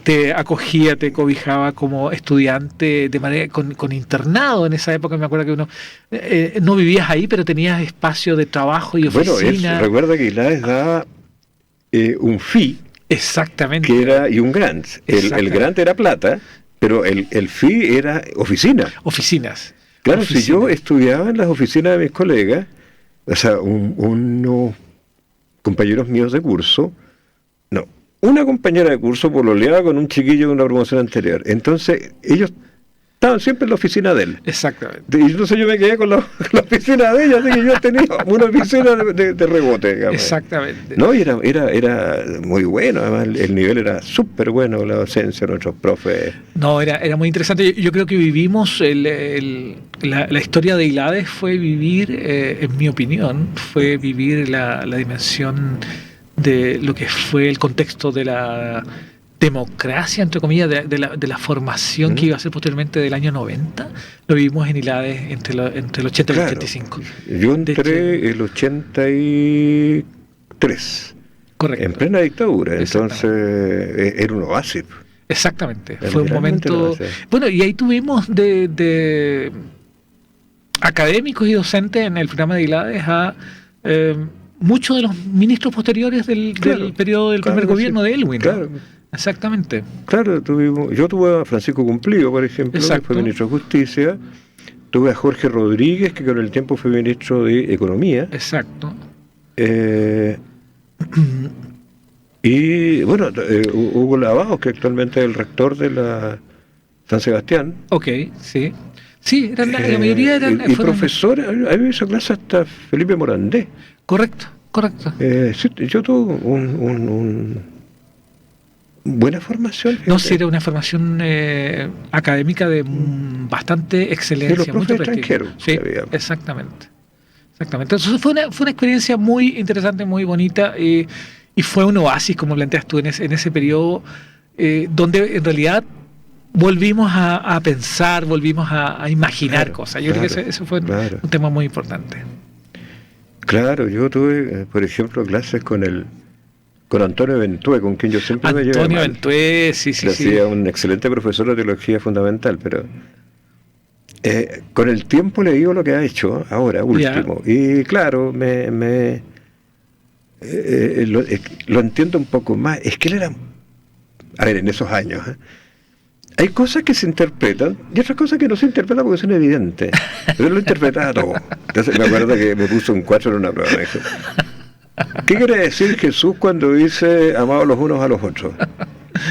te acogía, te cobijaba como estudiante de manera con internado en esa época. Me acuerdo que uno no vivías ahí, pero tenías espacio de trabajo y oficina. Recuerda que ILAES daba un fee. Exactamente. Y un grant. El grant era plata, pero el fee era oficina. Oficinas. Claro, si yo estudiaba en las oficinas de mis colegas, o sea, unos compañeros míos de curso, una compañera de curso pololeaba con un chiquillo de una promoción anterior. Entonces, ellos estaban siempre en la oficina de él. Exactamente. Y entonces yo me quedé con la oficina de ella, así que yo tenía una oficina de rebote, digamos. Exactamente. No, y era muy bueno, además el nivel era súper bueno, la docencia de nuestros profes. No, era muy interesante. Yo creo que vivimos la historia de ILADES fue vivir, en mi opinión, fue vivir la dimensión de lo que fue el contexto de la democracia, entre comillas, de la formación que iba a ser posteriormente del año 90. Lo vivimos en ILADES entre el 80 y el 85. Yo entré el 83. Correcto. En plena dictadura, entonces era un oasis. Exactamente, fue un momento... Bueno, y ahí tuvimos de académicos y docentes en el programa de ILADES a muchos de los ministros posteriores del periodo del primer gobierno de Elwin. Claro. Exactamente. Claro, yo tuve a Francisco Cumplido, por ejemplo, que fue ministro de Justicia. Tuve a Jorge Rodríguez, que con el tiempo fue ministro de Economía. Exacto. Y bueno, Hugo Lavados, que actualmente es el rector de la San Sebastián. Ok, sí. Sí, la mayoría eran... Y profesores, a mí me hizo clase hasta Felipe Morandé. Correcto. Sí, yo tuve un buena formación. Fíjate. No, sí, era una formación académica de bastante excelencia. De los profes extranjeros. Sí, exactamente. Entonces fue una experiencia muy interesante, muy bonita, y fue un oasis, como planteas tú, en ese periodo, donde en realidad volvimos a pensar, volvimos a imaginar cosas. Yo creo que eso fue un tema muy importante. Claro, yo tuve, por ejemplo, clases con Antonio Ventué, con quien yo siempre me llevé. Antonio Ventué, sí. Hacía un excelente profesor de teología fundamental, pero con el tiempo le digo lo que ha hecho ahora, último. Y claro, lo entiendo un poco más. Es que él era, a ver, en esos años, hay cosas que se interpretan y otras cosas que no se interpretan porque son evidentes. Pero él lo interpretaba todo. Entonces me acuerdo que me puso un 4 en una prueba. Me dijo, ¿qué quiere decir Jesús cuando dice amados los unos a los otros?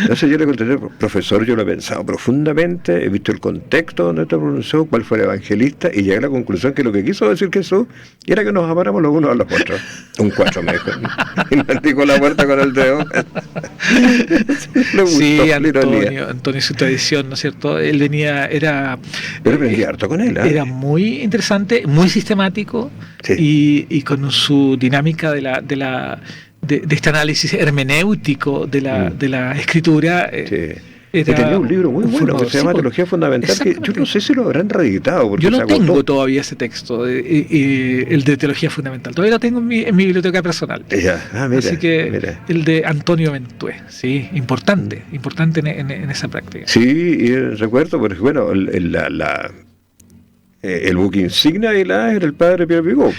Entonces yo le contesté, profesor, yo lo he pensado profundamente, he visto el contexto donde te pronunció, cuál fue el evangelista, y llegué a la conclusión que lo que quiso decir Jesús era que nos amáramos los unos a los otros. Un 4 me dijo. Y me indicó la puerta con el dedo. Sí, Antonio, su tradición, ¿no es cierto? Él venía, Yo aprendí harto con él. Era muy interesante, muy sistemático, y con su dinámica de este análisis hermenéutico de la escritura. Y tenía un libro muy bueno que se llama Teología Fundamental, que yo no sé si lo habrán reeditado. Yo no tengo todavía ese texto, el de Teología Fundamental. Todavía lo tengo en mi biblioteca personal. Así que el de Antonio Ventué, sí, importante en esa práctica. Sí, y recuerdo, porque bueno, el buque insignia de era el padre Pierre Vigot.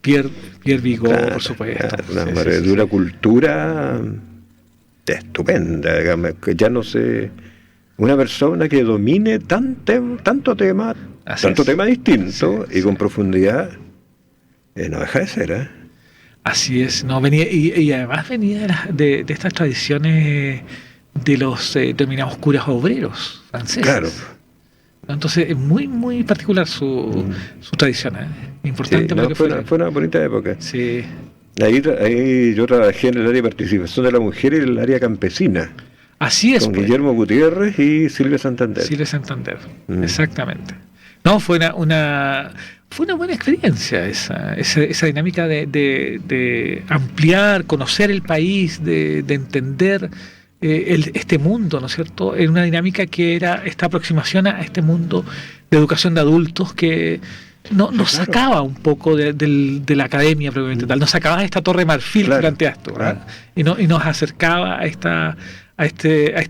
Pierre Vigot, por supuesto. De una cultura estupenda, digamos, que ya no sé, una persona que domine tanto tema distinto y con profundidad, no deja de ser. Así es, no venía y además venía de estas tradiciones de los denominados curas obreros franceses. Claro. Entonces es muy muy particular su tradición, importante. Fue una bonita época. Sí. Ahí yo trabajé en el área de participación de la mujer y en el área campesina. Así es. Con Guillermo Gutiérrez y Silvia Santander. Exactamente. No, fue una buena experiencia esa dinámica de ampliar, conocer el país, de entender este mundo, ¿no es cierto? En una dinámica que era esta aproximación a este mundo de educación de adultos que nos sacaba un poco de la academia propiamente tal, nos sacaba de esta torre de marfil que planteas tú, y nos acercaba a esta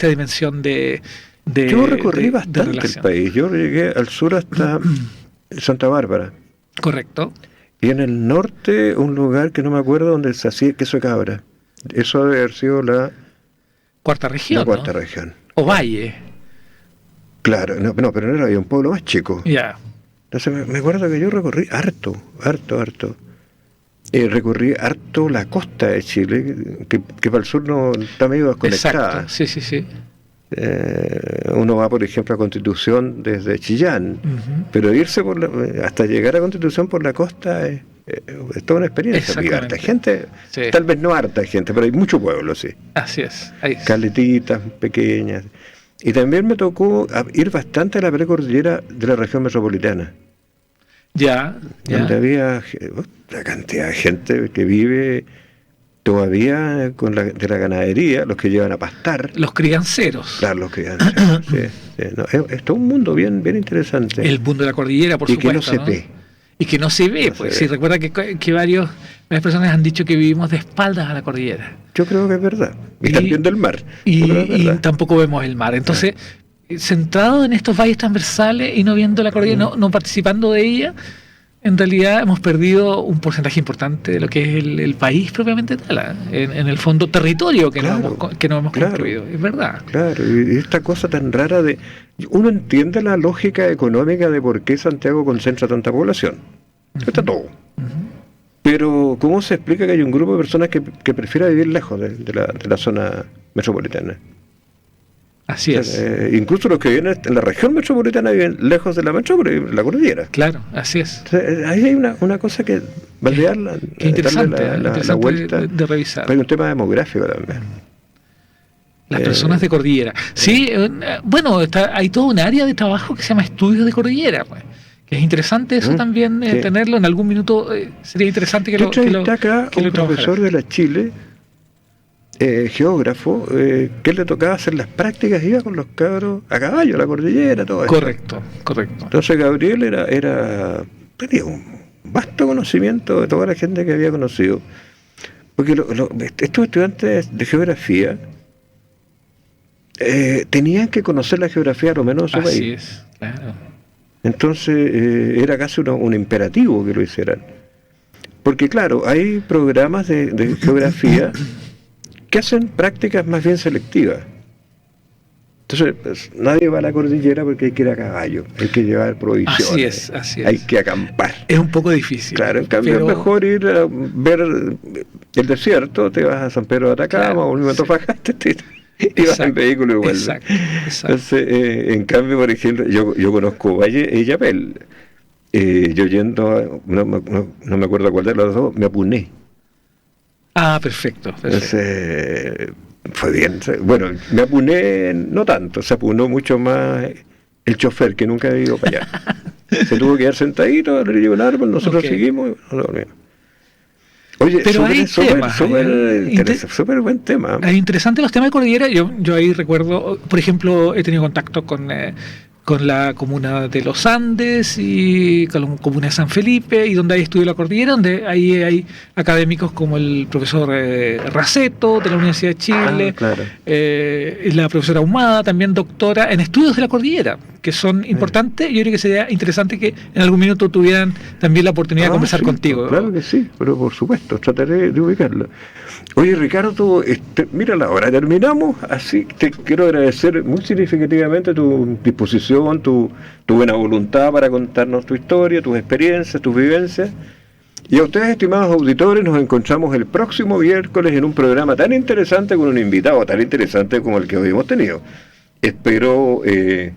dimensión de yo recorrí bastante el país. Yo llegué al sur hasta Santa Bárbara. Correcto. Y en el norte, un lugar que no me acuerdo donde se hacía queso de cabra. Eso debe haber sido la cuarta región. La cuarta región. O Valle. Claro, pero no era un pueblo más chico. Ya. Entonces me acuerdo que yo recorrí harto. Recorrí harto la costa de Chile, que para el sur no está medio desconectada. Exacto, sí. Uno va, por ejemplo, a Constitución desde Chillán, pero irse hasta llegar a Constitución por la costa es toda una experiencia. Y harta gente, tal vez no harta gente, pero hay mucho pueblo, sí. Así es. Caletitas pequeñas. Y también me tocó ir bastante a la precordillera de la región metropolitana. Donde había la cantidad de gente que vive todavía de la ganadería, los que llevan a pastar. Los crianceros. Claro, los crianceros. Es todo un mundo bien interesante. El mundo de la cordillera, por supuesto. Y que no se ve. Y que no se ve, pues. Sí, recuerda que varias personas han dicho que vivimos de espaldas a la cordillera. Yo creo que es verdad. Y también del mar. Y tampoco vemos el mar. Entonces, centrado en estos valles transversales y no viendo la cordillera, no participando de ella, en realidad hemos perdido un porcentaje importante de lo que es el país propiamente tal, en el fondo territorio que no hemos construido, es verdad. Claro, y esta cosa tan rara de... Uno entiende la lógica económica de por qué Santiago concentra tanta población. Está todo. Pero ¿cómo se explica que hay un grupo de personas que prefiera vivir lejos de la zona metropolitana? Así es. Incluso los que viven en la región metropolitana viven lejos de la metrópoli, la cordillera. Claro, así es. Ahí hay una cosa que valdría interesante, la vuelta de revisar. Pero hay un tema demográfico también. Las personas de cordillera. Sí, bueno, hay todo un área de trabajo que se llama estudios de cordillera, pues. Que es interesante eso también, tenerlo en algún minuto. Sería interesante que lo un profesor de la Chile, geógrafo, que le tocaba hacer las prácticas, iba con los cabros a caballo, a la cordillera, todo eso. Correcto. Entonces Gabriel tenía un vasto conocimiento de toda la gente que había conocido. Porque estos estudiantes de geografía tenían que conocer la geografía a lo menos de su país. Así es, claro. Entonces era casi un imperativo que lo hicieran. Porque claro, hay programas de geografía que hacen prácticas más bien selectivas. Entonces, pues, nadie va a la cordillera porque hay que ir a caballo, hay que llevar provisiones, así es. Hay que acampar. Es un poco difícil. Claro, en cambio es mejor ir a ver el desierto, te vas a San Pedro de Atacama o a Antofagasta y vas en vehículo y vuelves. Exacto. Entonces, en cambio, por ejemplo, yo conozco Valle y Yapel. Yo yendo, no me acuerdo cuál de los dos, me apuné. Perfecto. Entonces, fue bien. Bueno, me apuné no tanto, se apunó mucho más el chofer, que nunca había ido para allá. Se tuvo que quedar sentadito, a un árbol, nosotros seguimos y nos dormimos. Oye, pero hay temas, súper buen tema. Es interesante los temas de cordillera. Yo ahí recuerdo, por ejemplo, he tenido contacto con la comuna de los Andes y con la comuna de San Felipe, y donde hay estudio de la cordillera, donde ahí hay académicos como el profesor Raceto de la Universidad de Chile, la profesora Ahumada, también doctora en estudios de la cordillera, que son importantes. Yo creo que sería interesante que en algún minuto tuvieran también la oportunidad de conversar contigo. Claro que sí, pero por supuesto, trataré de ubicarlo. Oye, Ricardo, mira la hora, terminamos, así te quiero agradecer muy significativamente tu disposición, tu buena voluntad para contarnos tu historia, tus experiencias, tus vivencias. Y a ustedes, estimados auditores, nos encontramos el próximo miércoles en un programa tan interesante, con un invitado tan interesante como el que hoy hemos tenido. Espero que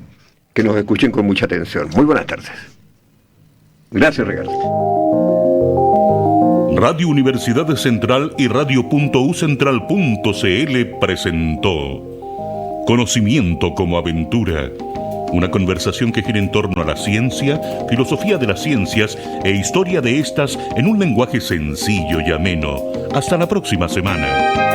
nos escuchen con mucha atención. Muy buenas tardes. Gracias, Ricardo. Radio Universidad Central y Radio.ucentral.cl presentó Conocimiento como Aventura, una conversación que gira en torno a la ciencia, filosofía de las ciencias e historia de estas en un lenguaje sencillo y ameno. Hasta la próxima semana.